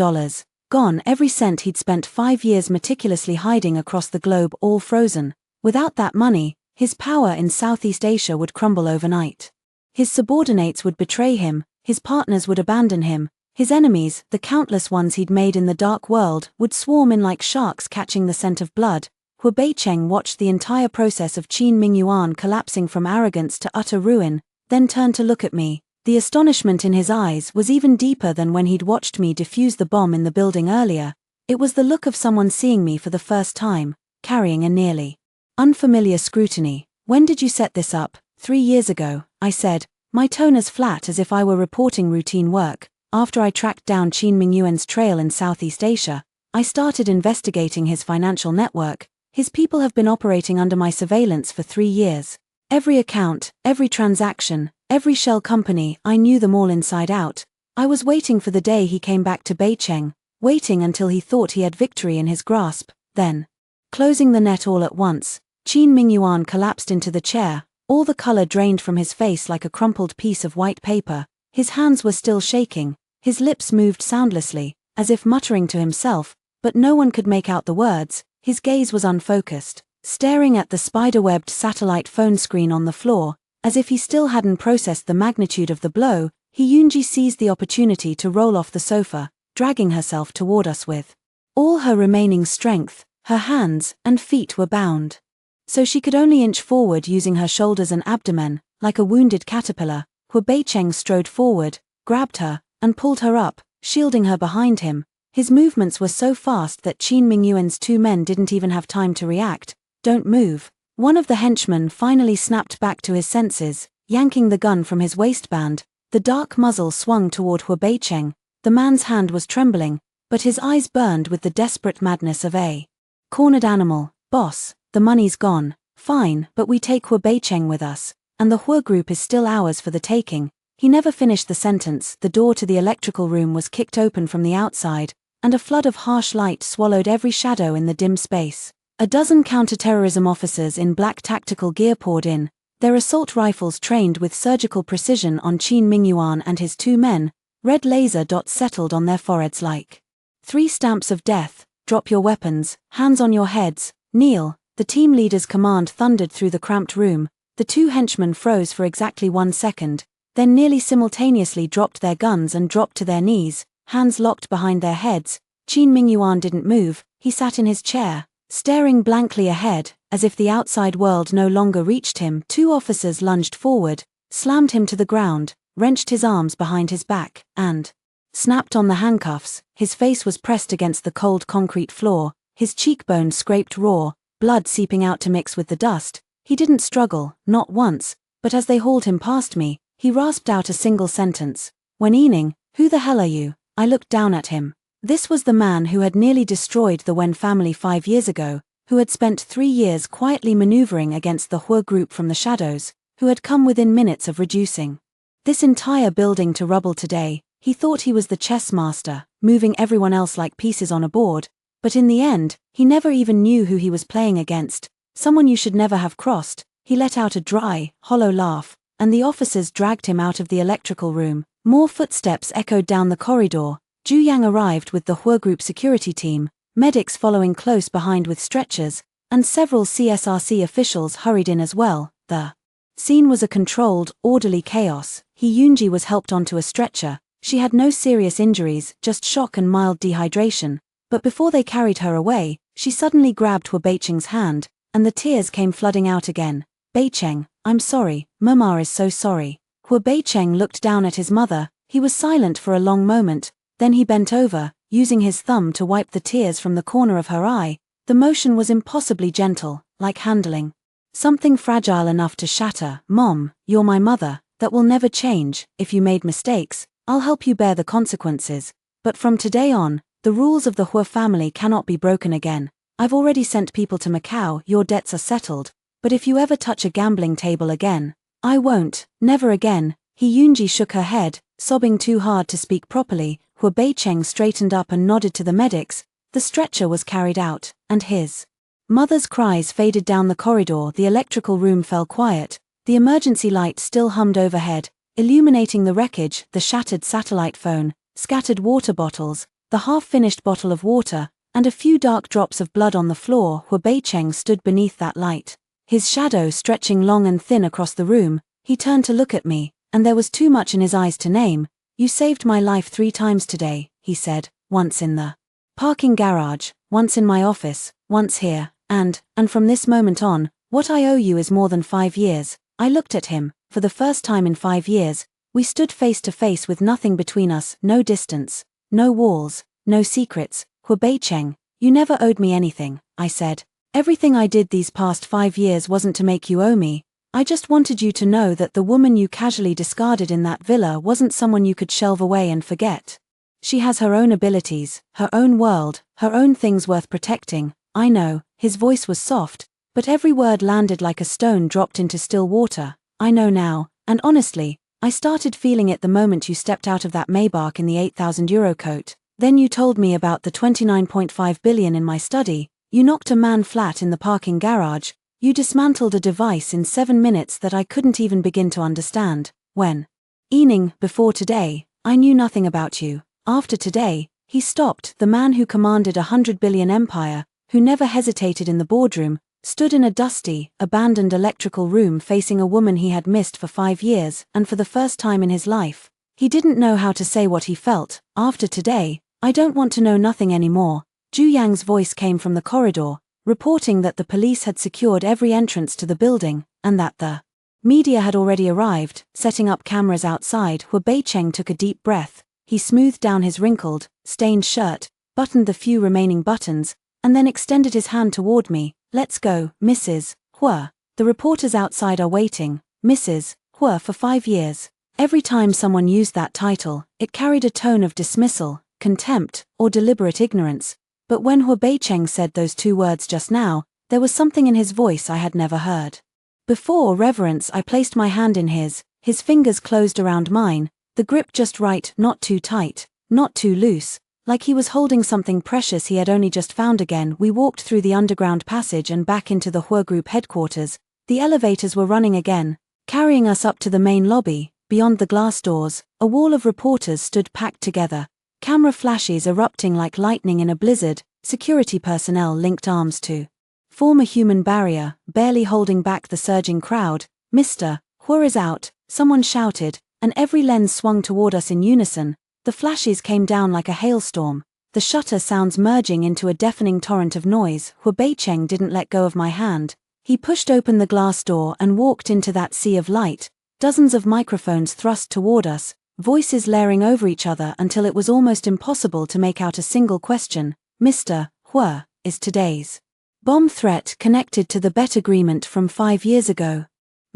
gone, every cent he'd spent 5 years meticulously hiding across the globe, all frozen. Without that money, his power in Southeast Asia would crumble overnight. His subordinates would betray him, his partners would abandon him, his enemies, the countless ones he'd made in the dark world, would swarm in like sharks catching the scent of blood. Hu Beicheng watched the entire process of Qin Mingyuan collapsing from arrogance to utter ruin, then turned to look at me. The astonishment in his eyes was even deeper than when he'd watched me defuse the bomb in the building earlier. It was the look of someone seeing me for the first time, carrying a nearly unfamiliar scrutiny. When did you set this up? 3 years ago, I said, my tone as flat as if I were reporting routine work. After I tracked down Qin Mingyuan's trail in Southeast Asia, I started investigating his financial network. His people have been operating under my surveillance for 3 years. Every account, every transaction, every shell company, I knew them all inside out. I was waiting for the day he came back to Beicheng, waiting until he thought he had victory in his grasp, then, closing the net all at once, Qin Mingyuan collapsed into the chair, all the color drained from his face like a crumpled piece of white paper. His hands were still shaking, his lips moved soundlessly, as if muttering to himself, but no one could make out the words. His gaze was unfocused, staring at the spider-webbed satellite phone screen on the floor, as if he still hadn't processed the magnitude of the blow. Hyunji seized the opportunity to roll off the sofa, dragging herself toward us with all her remaining strength. Her hands and feet were bound. So she could only inch forward using her shoulders and abdomen, like a wounded caterpillar. Hu Beicheng strode forward, grabbed her, and pulled her up, shielding her behind him. His movements were so fast that Qin Mingyuan's two men didn't even have time to react. "Don't move." One of the henchmen finally snapped back to his senses, yanking the gun from his waistband. The dark muzzle swung toward Hu Beicheng. The man's hand was trembling, but his eyes burned with the desperate madness of a cornered animal. "Boss, the money's gone." "Fine, but we take Hu Beicheng with us, and the Hu group is still ours for the taking." He never finished the sentence. The door to the electrical room was kicked open from the outside, and a flood of harsh light swallowed every shadow in the dim space. A dozen counterterrorism officers in black tactical gear poured in, their assault rifles trained with surgical precision on Qin Mingyuan and his two men. Red laser dots settled on their foreheads like 3 stamps of death. "Drop your weapons, hands on your heads, kneel." The team leader's command thundered through the cramped room. The two henchmen froze for exactly 1 second, then nearly simultaneously dropped their guns and dropped to their knees, hands locked behind their heads. Qin Mingyuan didn't move. He sat in his chair, staring blankly ahead, as if the outside world no longer reached him. 2 officers lunged forward, slammed him to the ground, wrenched his arms behind his back, and snapped on the handcuffs. His face was pressed against the cold concrete floor, his cheekbones scraped raw, blood seeping out to mix with the dust. He didn't struggle, not once, but as they hauled him past me, he rasped out a single sentence. "Wen Yining, who the hell are you?" I looked down at him. This was the man who had nearly destroyed the Wen family 5 years ago, who had spent 3 years quietly maneuvering against the Hu group from the shadows, who had come within minutes of reducing this entire building to rubble today. He thought he was the chess master, moving everyone else like pieces on a board, but in the end, he never even knew who he was playing against. Someone you should never have crossed. He let out a dry, hollow laugh, and the officers dragged him out of the electrical room. More footsteps echoed down the corridor. Zhu Yang arrived with the Hu group security team, medics following close behind with stretchers, and several CSRC officials hurried in as well. The scene was a controlled, orderly chaos. Yunji was helped onto a stretcher. She had no serious injuries, just shock and mild dehydration. But before they carried her away, she suddenly grabbed Hu Beicheng's hand, and the tears came flooding out again. "Beicheng, I'm sorry, Mama is so sorry." Hu Beicheng looked down at his mother. He was silent for a long moment, then he bent over, using his thumb to wipe the tears from the corner of her eye. The motion was impossibly gentle, like handling something fragile enough to shatter. "Mom, you're my mother, that will never change. If you made mistakes, I'll help you bear the consequences. But from today on, the rules of the Hu family cannot be broken again. I've already sent people to Macau, your debts are settled. But if you ever touch a gambling table again, I won't, never again." Yunji shook her head, sobbing too hard to speak properly. Hu Beicheng straightened up and nodded to the medics. The stretcher was carried out, and his mother's cries faded down the corridor. The electrical room fell quiet. The emergency light still hummed overhead, illuminating the wreckage, the shattered satellite phone, scattered water bottles, the half-finished bottle of water, and a few dark drops of blood on the floor. Hu Beicheng stood beneath that light, his shadow stretching long and thin across the room. He turned to look at me, and there was too much in his eyes to name. "You saved my life 3 times today," he said, "once in the parking garage, once in my office, once here, and from this moment on, what I owe you is more than 5 years." I looked at him. For the first time in 5 years, we stood face to face with nothing between us, no distance, no walls, no secrets. "Hu Beicheng, you never owed me anything," I said. "Everything I did these past 5 years wasn't to make you owe me. I just wanted you to know that the woman you casually discarded in that villa wasn't someone you could shelve away and forget. She has her own abilities, her own world, her own things worth protecting." I know, his voice was soft, but every word landed like a stone dropped into still water. "I know now, and honestly, I started feeling it the moment you stepped out of that Maybach in the €8,000 coat. Then you told me about the 29.5 billion in my study, you knocked a man flat in the parking garage, you dismantled a device in 7 minutes that I couldn't even begin to understand. Wen Yining, before today, I knew nothing about you. After today," he stopped. The man who commanded 100 billion empire, who never hesitated in the boardroom, stood in a dusty, abandoned electrical room facing a woman he had missed for 5 years, and for the first time in his life, he didn't know how to say what he felt. "After today, I don't want to know nothing anymore. Zhu Yang's voice came from the corridor, reporting that the police had secured every entrance to the building, and that the media had already arrived, setting up cameras outside. Hu Beicheng took a deep breath. He smoothed down his wrinkled, stained shirt, buttoned the few remaining buttons, and then extended his hand toward me. Let's go, Mrs. Hu. The reporters outside are waiting, Mrs. Hu. For 5 years. Every time someone used that title, it carried a tone of dismissal, contempt, or deliberate ignorance. But when Hu Beicheng said those 2 words just now, there was something in his voice I had never heard. Before reverence, I placed my hand in his fingers closed around mine, the grip just right, not too tight, not too loose, like he was holding something precious he had only just found. Again, we walked through the underground passage and back into the Hu Group headquarters. The elevators were running again, carrying us up to the main lobby. Beyond the glass doors, a wall of reporters stood packed together, camera flashes erupting like lightning in a blizzard. Security personnel linked arms to form a human barrier, barely holding back the surging crowd. Mr. Hu is out, someone shouted, and every lens swung toward us in unison. The flashes came down like a hailstorm, the shutter sounds merging into a deafening torrent of noise. Hu Beicheng didn't let go of my hand. He pushed open the glass door and walked into that sea of light. Dozens of microphones thrust toward us, voices layering over each other until it was almost impossible to make out a single question. Mr. Hu, is today's bomb threat connected to the bet agreement from 5 years ago?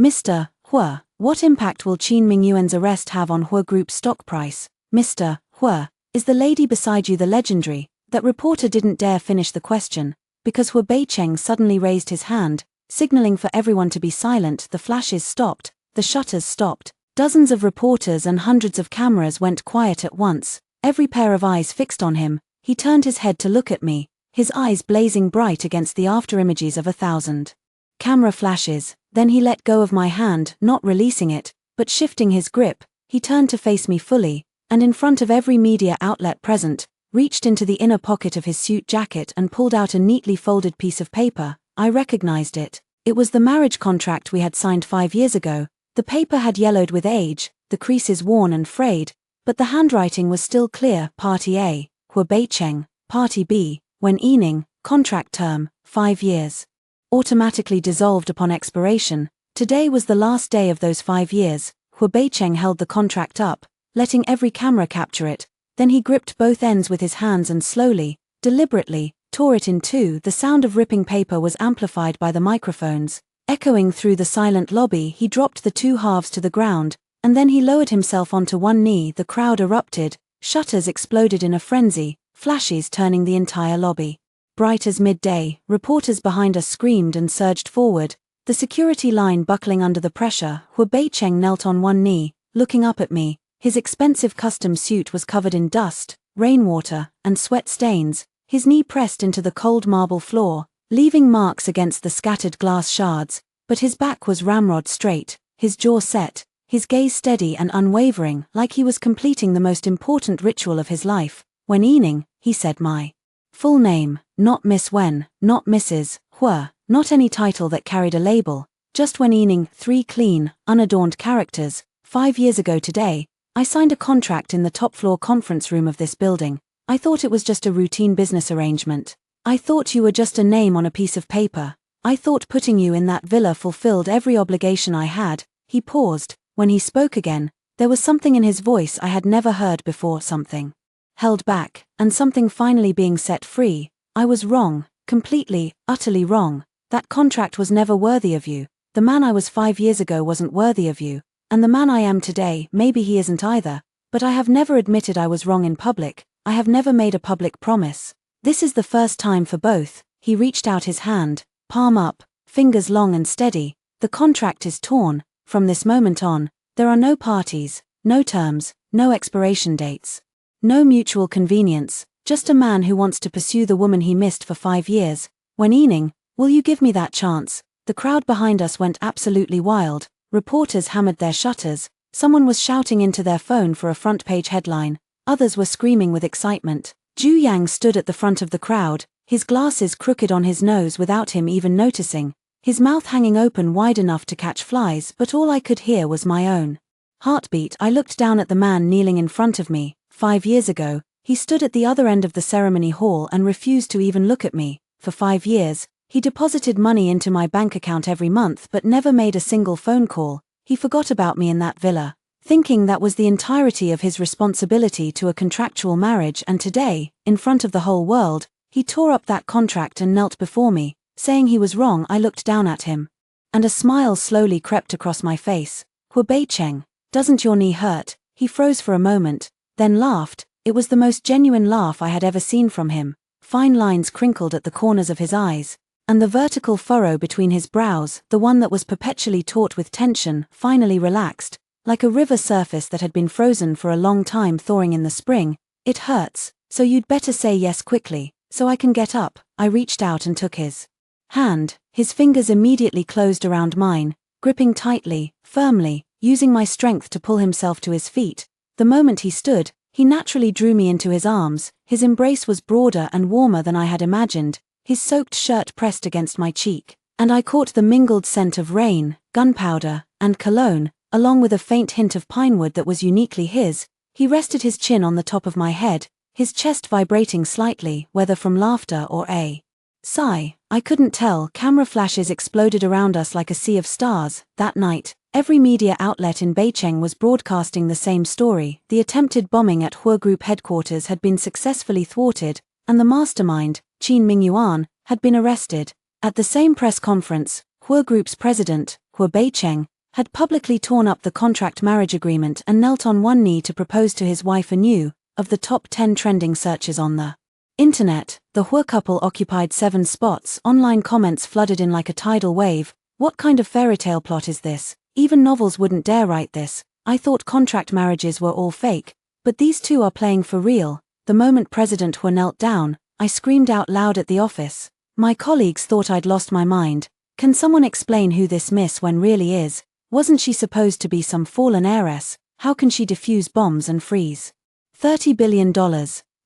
Mr. Hu, what impact will Qin Mingyuan's arrest have on Hu Group's stock price? Mr. Hu, is the lady beside you the legendary? That reporter didn't dare finish the question, because Hu Beicheng suddenly raised his hand, signaling for everyone to be silent. The flashes stopped. The shutters stopped. Dozens of reporters and hundreds of cameras went quiet at once, every pair of eyes fixed on him. He turned his head to look at me, his eyes blazing bright against the afterimages of 1,000 camera flashes. Then he let go of my hand, not releasing it, but shifting his grip. He turned to face me fully, and in front of every media outlet present, reached into the inner pocket of his suit jacket and pulled out a neatly folded piece of paper. I recognized it. It was the marriage contract we had signed 5 years ago. The paper had yellowed with age, the creases worn and frayed, but the handwriting was still clear. Party A, Hu Beicheng. Party B, Wen Yining, contract term, 5 years. Automatically dissolved upon expiration. Today was the last day of those 5 years. Hu Beicheng held the contract up, letting every camera capture it. Then he gripped both ends with his hands and slowly, deliberately, tore it in two. The sound of ripping paper was amplified by the microphones. Echoing through the silent lobby, he dropped the 2 halves to the ground, and then he lowered himself onto one knee. The crowd erupted, shutters exploded in a frenzy, flashes turning the entire lobby bright as midday. Reporters behind us screamed and surged forward, the security line buckling under the pressure. Hu Beicheng knelt on one knee, looking up at me. His expensive custom suit was covered in dust, rainwater, and sweat stains. His knee pressed into the cold marble floor, leaving marks against the scattered glass shards, but his back was ramrod straight, his jaw set, his gaze steady and unwavering, like he was completing the most important ritual of his life. Wen Yining, he said my full name, not Miss Wen, not Mrs. Hu, not any title that carried a label, just Wen Yining. 3 clean, unadorned characters. 5 years ago today, I signed a contract in the top-floor conference room of this building. I thought it was just a routine business arrangement. I thought you were just a name on a piece of paper. I thought putting you in that villa fulfilled every obligation I had. He paused. When he spoke again, there was something in his voice I had never heard before, something held back, and something finally being set free. I was wrong, completely, utterly wrong. That contract was never worthy of you. The man I was 5 years ago wasn't worthy of you, and the man I am today, maybe he isn't either, but I have never admitted I was wrong in public. I have never made a public promise. This is the first time for both. He reached out his hand, palm up, fingers long and steady. The contract is torn. From this moment on, there are no parties, no terms, no expiration dates. No mutual convenience, just a man who wants to pursue the woman he missed for 5 years. Wen Yining, will you give me that chance? The crowd behind us went absolutely wild. Reporters hammered their shutters. Someone was shouting into their phone for a front-page headline. Others were screaming with excitement. Zhu Yang stood at the front of the crowd, his glasses crooked on his nose without him even noticing, his mouth hanging open wide enough to catch flies, but all I could hear was my own heartbeat. I looked down at the man kneeling in front of me. 5 years ago, He stood at the other end of the ceremony hall and refused to even look at me. For 5 years, he deposited money into my bank account every month but never made a single phone call. He forgot about me in that villa, thinking that was the entirety of his responsibility to a contractual marriage, and today, in front of the whole world, he tore up that contract and knelt before me, saying he was wrong. I looked down at him, and a smile slowly crept across my face. Hu Beicheng, doesn't your knee hurt? He froze for a moment, then laughed. It was the most genuine laugh I had ever seen from him. Fine lines crinkled at the corners of his eyes, and the vertical furrow between his brows, the one that was perpetually taut with tension, finally relaxed, like a river surface that had been frozen for a long time thawing in the spring. It hurts, so you'd better say yes quickly, so I can get up. I reached out and took his hand. His fingers immediately closed around mine, gripping tightly, firmly, using my strength to pull himself to his feet. The moment he stood, he naturally drew me into his arms. His embrace was broader and warmer than I had imagined, his soaked shirt pressed against my cheek, and I caught the mingled scent of rain, gunpowder, and cologne, along with a faint hint of pinewood that was uniquely his. He rested his chin on the top of my head, his chest vibrating slightly, whether from laughter or a sigh, I couldn't tell. Camera flashes exploded around us like a sea of stars. That night, every media outlet in Beijing was broadcasting the same story. The attempted bombing at Hua Group headquarters had been successfully thwarted, and the mastermind, Qin Mingyuan, had been arrested. At the same press conference, Hua Group's president, Hu Beicheng, had publicly torn up the contract marriage agreement and knelt on one knee to propose to his wife anew. Of the top 10 trending searches on the internet, the Hua couple occupied 7 spots. Online comments flooded in like a tidal wave. What kind of fairytale plot is this? Even novels wouldn't dare write this. I thought contract marriages were all fake, but these two are playing for real. The moment President Hua knelt down, I screamed out loud at the office. My colleagues thought I'd lost my mind. Can someone explain who this Miss Wen really is? Wasn't she supposed to be some fallen heiress? How can she defuse bombs and freeze $30 billion?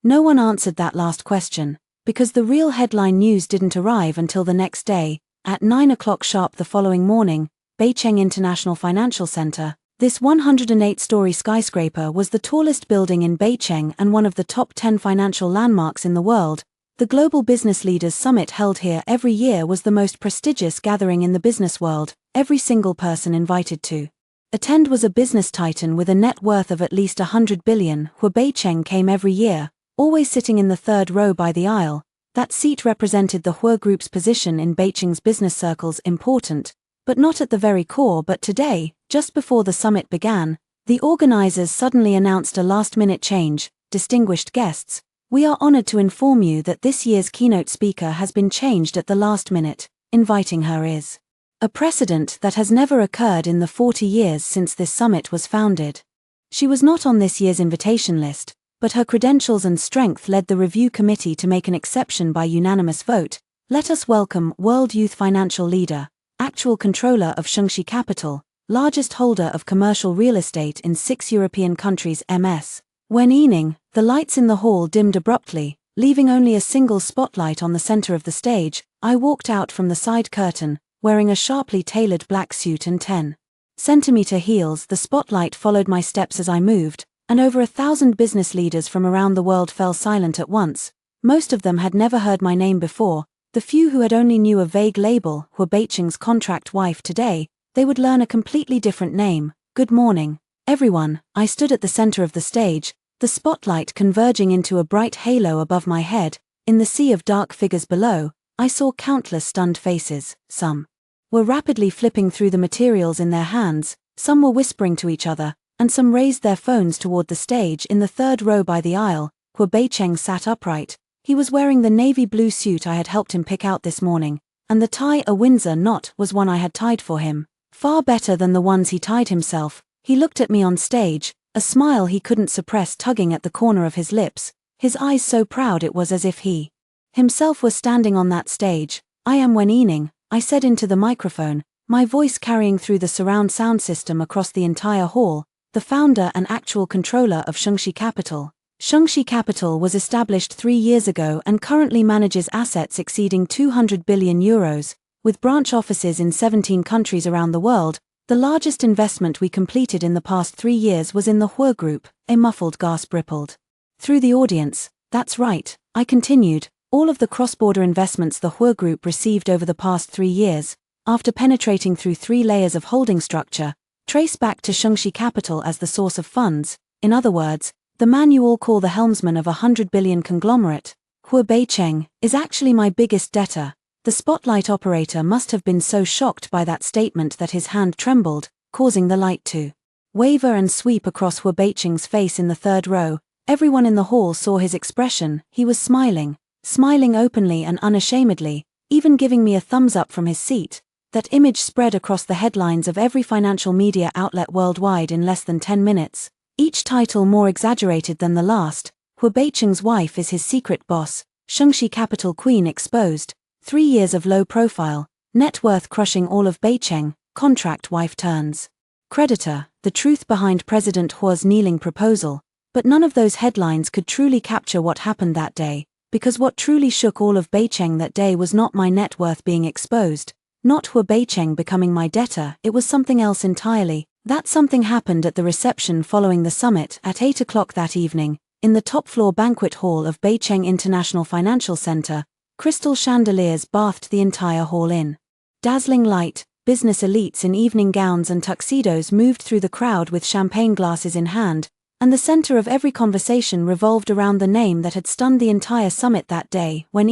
No one answered that last question, because the real headline news didn't arrive until the next day. At 9 o'clock sharp the following morning, Beijing International Financial Center. This 108-story skyscraper was the tallest building in Beijing and one of the top 10 financial landmarks in the world. The Global Business Leaders Summit held here every year was the most prestigious gathering in the business world. Every single person invited to attend was a business titan with a net worth of at least 100 billion. Hu Beicheng came every year, always sitting in the third row by the aisle. That seat represented the Hua Group's position in Beijing's business circles. Important, but not at the very core. But today, just before the summit began, the organizers suddenly announced a last-minute change. Distinguished guests, we are honored to inform you that this year's keynote speaker has been changed at the last minute. Inviting her is a precedent that has never occurred in the 40 years since this summit was founded. She was not on this year's invitation list, but her credentials and strength led the review committee to make an exception by unanimous vote. Let us welcome World Youth Financial Leader, actual controller of Shengxi Capital, largest holder of commercial real estate in 6 European countries, Ms. Wen Yining. The lights in the hall dimmed abruptly, leaving only a single spotlight on the center of the stage. I walked out from the side curtain, wearing a sharply tailored black suit and 10-centimeter heels. The spotlight followed my steps as I moved, and over 1,000 business leaders from around the world fell silent at once. Most of them had never heard my name before. The few who had only knew a vague label, Hu Beicheng's contract wife. Today, they would learn a completely different name. Good morning, everyone. I stood at the center of the stage, the spotlight converging into a bright halo above my head. In the sea of dark figures below, I saw countless stunned faces. Some were rapidly flipping through the materials in their hands, some were whispering to each other, and some raised their phones toward the stage. In the third row by the aisle, Hu Beicheng sat upright. He was wearing the navy blue suit I had helped him pick out this morning, and the tie, a Windsor knot, was one I had tied for him. Far better than the ones he tied himself. He looked at me on stage, a smile he couldn't suppress tugging at the corner of his lips, his eyes so proud it was as if he himself was standing on that stage. I am Wen Yining, I said into the microphone, my voice carrying through the surround sound system across the entire hall, the founder and actual controller of Shengxi Capital. Shengxi Capital was established 3 years ago and currently manages assets exceeding 200 billion euros, with branch offices in 17 countries around the world. The largest investment we completed in the past 3 years was in the Hua Group. A muffled gasp rippled Through the audience, that's right, I continued, all of the cross-border investments the Hua Group received over the past 3 years, after penetrating through 3 layers of holding structure, trace back to Shengxi Capital as the source of funds. In other words, the man you all call the helmsman of a 100 billion conglomerate, Hua Beicheng, is actually my biggest debtor. The spotlight operator must have been so shocked by that statement that his hand trembled, causing the light to waver and sweep across Hua Beicheng's face in the 3rd row. Everyone in the hall saw his expression. He was smiling openly and unashamedly, even giving me a thumbs up from his seat. That image spread across the headlines of every financial media outlet worldwide in less than 10 minutes, each title more exaggerated than the last. Hua Beicheng's wife is his secret boss, Shengxi Capital Queen exposed, 3 years of low profile, net worth crushing all of Beicheng, contract wife turns creditor, the truth behind President Hua's kneeling proposal. But none of those headlines could truly capture what happened that day, because what truly shook all of Beicheng that day was not my net worth being exposed, not Hua Beicheng becoming my debtor, it was something else entirely. That something happened at the reception following the summit at 8 o'clock that evening, in the top-floor banquet hall of Beicheng International Financial Center. Crystal chandeliers bathed the entire hall in dazzling light. Business elites in evening gowns and tuxedos moved through the crowd with champagne glasses in hand, and the center of every conversation revolved around the name that had stunned the entire summit that day. When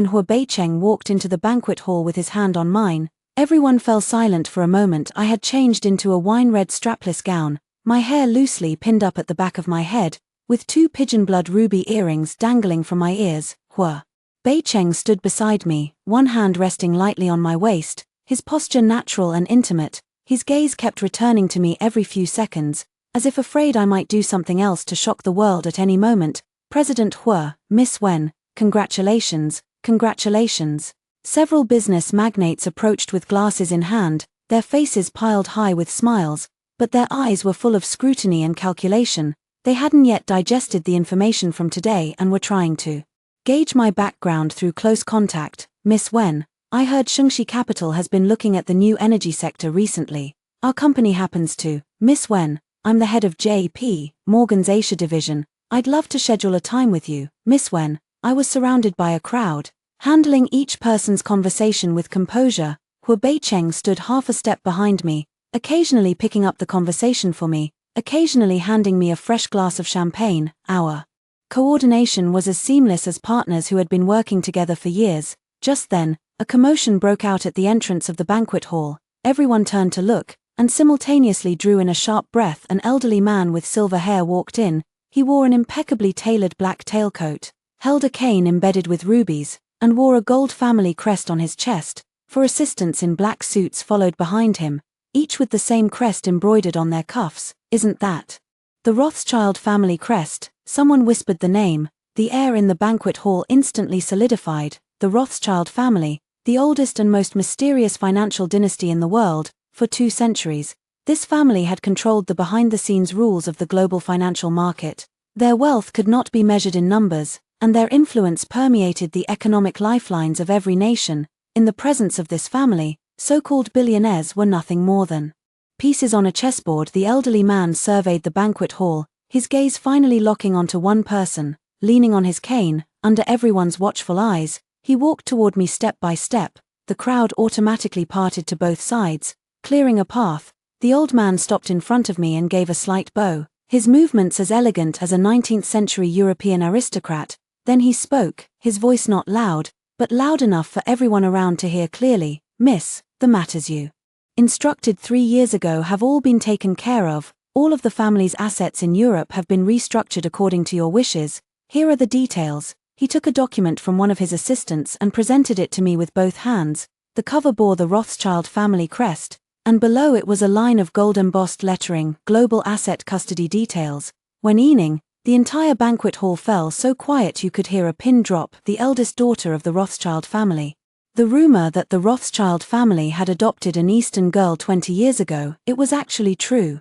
Hua Beicheng walked into the banquet hall with his hand on mine, everyone fell silent for a moment. I had changed into a wine-red strapless gown, my hair loosely pinned up at the back of my head, with 2 pigeon-blood ruby earrings dangling from my ears. Hua Beicheng stood beside me, one hand resting lightly on my waist, his posture natural and intimate. His gaze kept returning to me every few seconds, as if afraid I might do something else to shock the world at any moment. President Hua, Miss Wen, congratulations, congratulations. Several business magnates approached with glasses in hand, their faces piled high with smiles, but their eyes were full of scrutiny and calculation. They hadn't yet digested the information from today and were trying to gauge my background through close contact. Miss Wen, I heard Shengxi Capital has been looking at the new energy sector recently. Our company happens to. Miss Wen, I'm the head of J.P. Morgan's Asia division. I'd love to schedule a time with you. Miss Wen, I was surrounded by a crowd, handling each person's conversation with composure. Hua Beicheng stood half a step behind me, occasionally picking up the conversation for me, occasionally handing me a fresh glass of champagne. Our coordination was as seamless as partners who had been working together for years. Just then, a commotion broke out at the entrance of the banquet hall. Everyone turned to look, and simultaneously drew in a sharp breath. An elderly man with silver hair walked in. He wore an impeccably tailored black tailcoat, held a cane embedded with rubies, and wore a gold family crest on his chest. 4 assistants in black suits followed behind him, each with the same crest embroidered on their cuffs. Isn't that the Rothschild family crest? Someone whispered the name. The air in the banquet hall instantly solidified. The Rothschild family, the oldest and most mysterious financial dynasty in the world. For 2 centuries, this family had controlled the behind-the-scenes rules of the global financial market. Their wealth could not be measured in numbers, and their influence permeated the economic lifelines of every nation. In the presence of this family, so-called billionaires were nothing more than pieces on a chessboard. The elderly man surveyed the banquet hall, his gaze finally locking onto one person, leaning on his cane, under everyone's watchful eyes. He walked toward me step by step. The crowd automatically parted to both sides, clearing a path. The old man stopped in front of me and gave a slight bow, his movements as elegant as a 19th-century European aristocrat. Then he spoke, his voice not loud, but loud enough for everyone around to hear clearly. Miss, the matters you instructed 3 years ago have all been taken care of. All of the family's assets in Europe have been restructured according to your wishes. Here are the details. He took a document from one of his assistants and presented it to me with both hands. The cover bore the Rothschild family crest, and below it was a line of gold-embossed lettering, Global Asset Custody Details. When evening, the entire banquet hall fell so quiet you could hear a pin drop. The eldest daughter of the Rothschild family. The rumor that the Rothschild family had adopted an Eastern girl 20 years ago, it was actually true.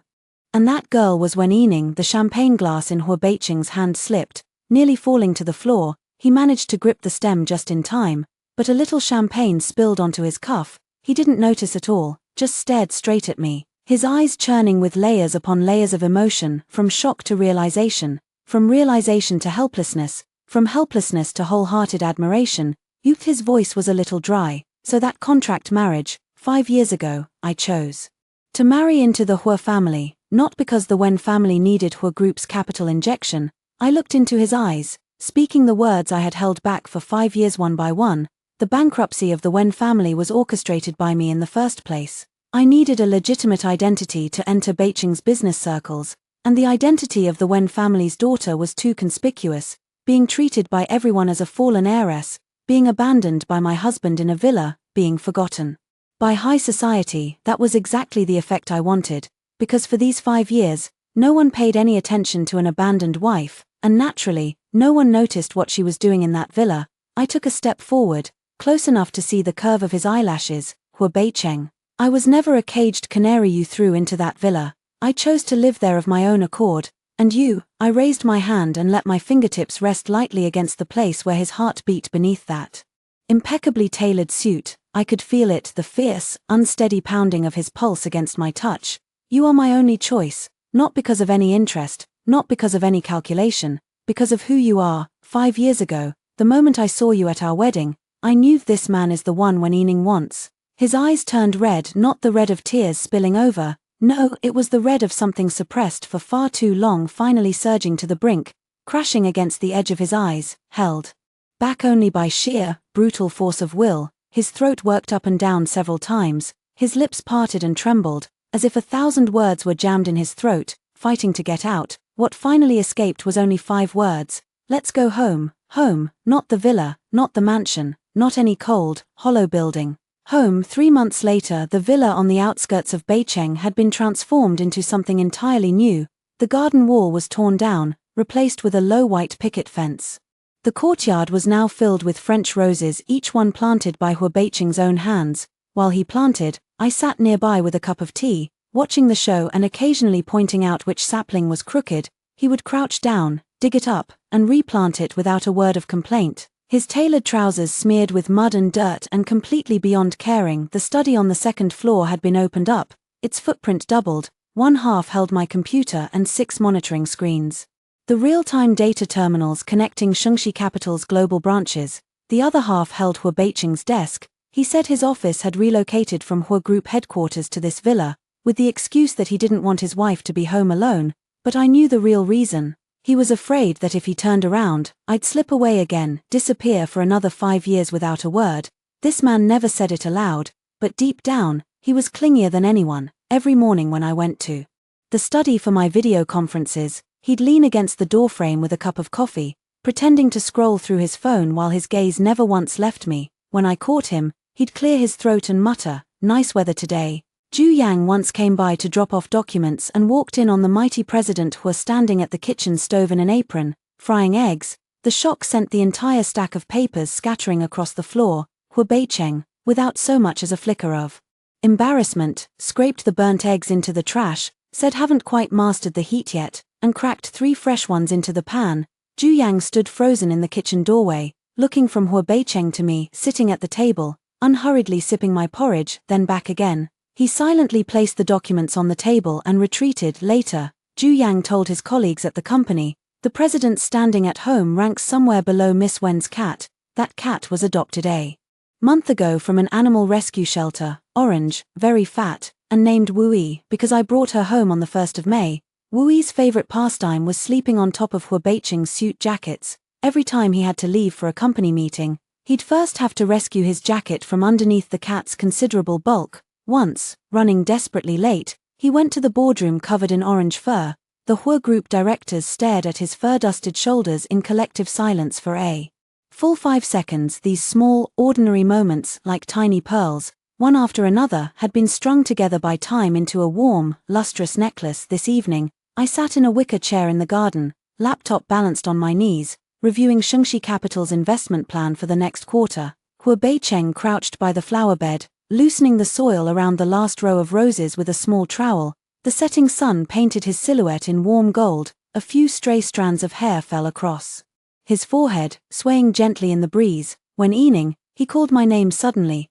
And that girl was Wen Yining. The champagne glass in Hua Beicheng's hand slipped, nearly falling to the floor. He managed to grip the stem just in time, but a little champagne spilled onto his cuff. He didn't notice at all, just stared straight at me, his eyes churning with layers upon layers of emotion, from shock to realization. from realization to helplessness, from helplessness to wholehearted admiration. His voice was a little dry. So that contract marriage, 5 years ago, I chose to marry into the Hua family, not because the Wen family needed Hua Group's capital injection. I looked into his eyes, speaking the words I had held back for 5 years one by one. The bankruptcy of the Wen family was orchestrated by me in the first place. I needed a legitimate identity to enter Beiqing's business circles, and the identity of the Wen family's daughter was too conspicuous, being treated by everyone as a fallen heiress, being abandoned by my husband in a villa, being forgotten by high society. That was exactly the effect I wanted, because for these 5 years, no one paid any attention to an abandoned wife, and naturally, no one noticed what she was doing in that villa. I took a step forward, close enough to see the curve of his eyelashes. Hua Beicheng. I was never a caged canary you threw into that villa. I chose to live there of my own accord, and you. I raised my hand and let my fingertips rest lightly against the place where his heart beat beneath that impeccably tailored suit. I could feel it, the fierce, unsteady pounding of his pulse against my touch. You are my only choice, not because of any interest, not because of any calculation, because of who you are. 5 years ago, the moment I saw you at our wedding, I knew this man is the one Wen Yining wants. His eyes turned red, not the red of tears spilling over. No, it was the red of something suppressed for far too long, finally surging to the brink, crashing against the edge of his eyes, held back only by sheer, brutal force of will. His throat worked up and down several times, his lips parted and trembled, as if 1,000 words were jammed in his throat, fighting to get out. What finally escaped was only 5 words. Let's go home. Home, not the villa, not the mansion, not any cold, hollow building. Home. 3 months later, the villa on the outskirts of Beicheng had been transformed into something entirely new. The garden wall was torn down, replaced with a low white picket fence. The courtyard was now filled with French roses, each one planted by Hua Beicheng's own hands. While he planted, I sat nearby with a cup of tea, watching the show and occasionally pointing out which sapling was crooked. He would crouch down, dig it up, and replant it without a word of complaint. His tailored trousers smeared with mud and dirt and completely beyond caring. The study on the second floor had been opened up, its footprint doubled. One half held my computer and 6 monitoring screens, the real-time data terminals connecting Shengxi Capital's global branches. The other half held Hua Beicheng's desk. He said his office had relocated from Hua Group headquarters to this villa, with the excuse that he didn't want his wife to be home alone, but I knew the real reason. He was afraid that if he turned around, I'd slip away again, disappear for another 5 years without a word. This man never said it aloud, but deep down, he was clingier than anyone. Every morning when I went to the study for my video conferences, he'd lean against the doorframe with a cup of coffee, pretending to scroll through his phone while his gaze never once left me. When I caught him, he'd clear his throat and mutter, "Nice weather today." Zhu Yang once came by to drop off documents and walked in on the mighty President Hua standing at the kitchen stove in an apron, frying eggs. The shock sent the entire stack of papers scattering across the floor. Hua Beicheng, without so much as a flicker of embarrassment, scraped the burnt eggs into the trash, said haven't quite mastered the heat yet, and cracked 3 fresh ones into the pan. Zhu Yang stood frozen in the kitchen doorway, looking from Hua Beicheng to me, sitting at the table, unhurriedly sipping my porridge, then back again. He silently placed the documents on the table and retreated. Later, Zhu Yang told his colleagues at the company, the president standing at home ranks somewhere below Miss Wen's cat. That cat was adopted a month ago from an animal rescue shelter, orange, very fat, and named Wu-Yi because I brought her home on the 1st of May. Wu-Yi's favorite pastime was sleeping on top of Hua Beicheng's suit jackets. Every time he had to leave for a company meeting, he'd first have to rescue his jacket from underneath the cat's considerable bulk. Once, running desperately late, he went to the boardroom covered in orange fur. The Hua Group directors stared at his fur-dusted shoulders in collective silence for a full 5 seconds. These small, ordinary moments, like tiny pearls, one after another, had been strung together by time into a warm, lustrous necklace. This evening, I sat in a wicker chair in the garden, laptop balanced on my knees, reviewing Shengxi Capital's investment plan for the next quarter. Hua Beicheng crouched by the flower bed, loosening the soil around the last row of roses with a small trowel. The setting sun painted his silhouette in warm gold. A few stray strands of hair fell across his forehead, swaying gently in the breeze. When Yining, he called my name suddenly.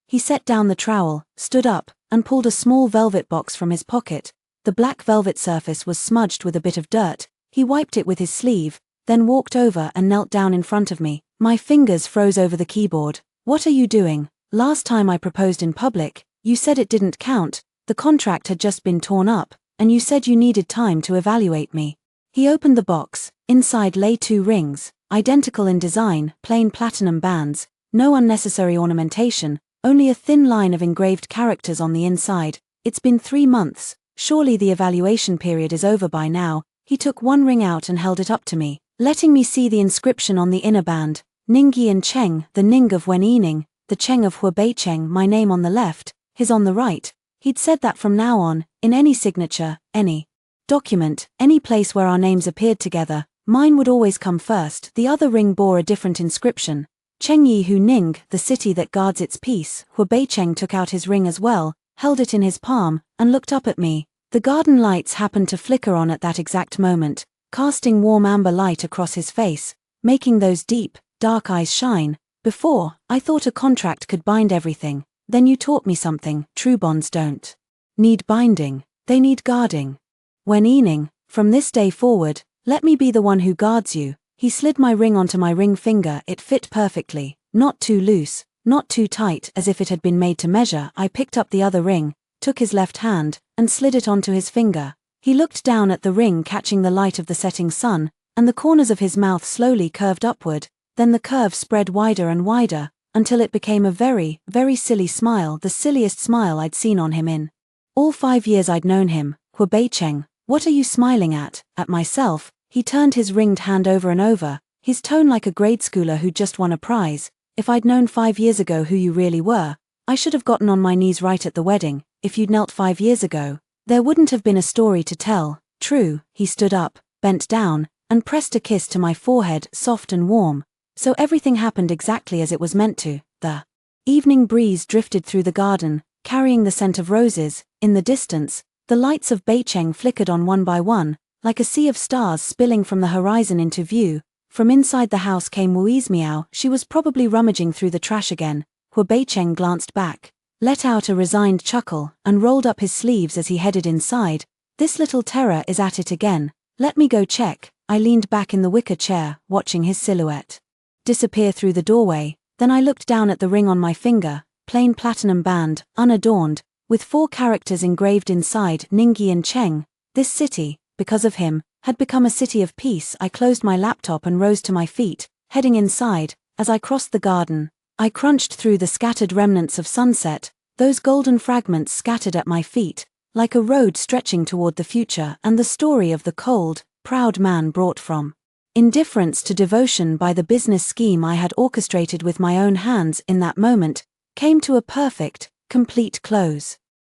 He set down the trowel, stood up, and pulled a small velvet box from his pocket. The black velvet surface was smudged with a bit of dirt. He wiped it with his sleeve, then walked over and knelt down in front of me. My fingers froze over the keyboard. "What are you doing? Last time I proposed in public, you said it didn't count, the contract had just been torn up, and you said you needed time to evaluate me." He opened the box. Inside lay 2 rings, identical in design, plain platinum bands, no unnecessary ornamentation, only a thin line of engraved characters on the inside. "It's been 3 months, surely the evaluation period is over by now." He took 1 ring out and held it up to me, letting me see the inscription on the inner band, Ningyi and Cheng, the Ning of Wen Yining, the Cheng of Hubei Cheng, my name on the left, his on the right. He'd said that from now on, in any signature, any document, any place where our names appeared together, mine would always come first. The other ring bore a different inscription, Chengyi Hu Ning, the city that guards its peace. Hubei Cheng took out his ring as well, held it in his palm, and looked up at me. The garden lights happened to flicker on at that exact moment, casting warm amber light across his face, making those deep, dark eyes shine. "Before, I thought a contract could bind everything. Then you taught me something. True bonds don't need binding, they need guarding. Wen Yining, from this day forward, let me be the one who guards you." He slid my ring onto my ring finger. It fit perfectly, not too loose, not too tight as if it had been made to measure. I picked up the other ring, took his left hand, and slid it onto his finger. He looked down at the ring, catching the light of the setting sun, and the corners of his mouth slowly curved upward. Then the curve spread wider and wider, until it became a very, very silly smile, the silliest smile I'd seen on him in all 5 years I'd known him. "Hubei Cheng, what are you smiling at?" "At myself." He turned his ringed hand over and over, his tone like a grade schooler who'd just won a prize. "If I'd known 5 years ago who you really were, I should have gotten on my knees right at the wedding. If you'd knelt 5 years ago, there wouldn't have been a story to tell." "True." He stood up, bent down, and pressed a kiss to my forehead, soft and warm. So everything happened exactly as it was meant to. The evening breeze drifted through the garden, carrying the scent of roses. In the distance, the lights of Beicheng flickered on one by one, like a sea of stars spilling from the horizon into view. From inside the house came Wui's meow. She was probably rummaging through the trash again. Beicheng glanced back, let out a resigned chuckle, and rolled up his sleeves as he headed inside. "This little terror is at it again. Let me go check." I leaned back in the wicker chair, watching his silhouette disappear through the doorway. Then I looked down at the ring on my finger, plain platinum band, unadorned, with 4 characters engraved inside, Ningyi and Cheng. This city, because of him, had become a city of peace. I closed my laptop and rose to my feet, heading inside. As I crossed the garden, I crunched through the scattered remnants of sunset, those golden fragments scattered at my feet, like a road stretching toward the future, and the story of the cold, proud man brought from indifference to devotion by the business scheme I had orchestrated with my own hands in that moment, came to a perfect, complete close.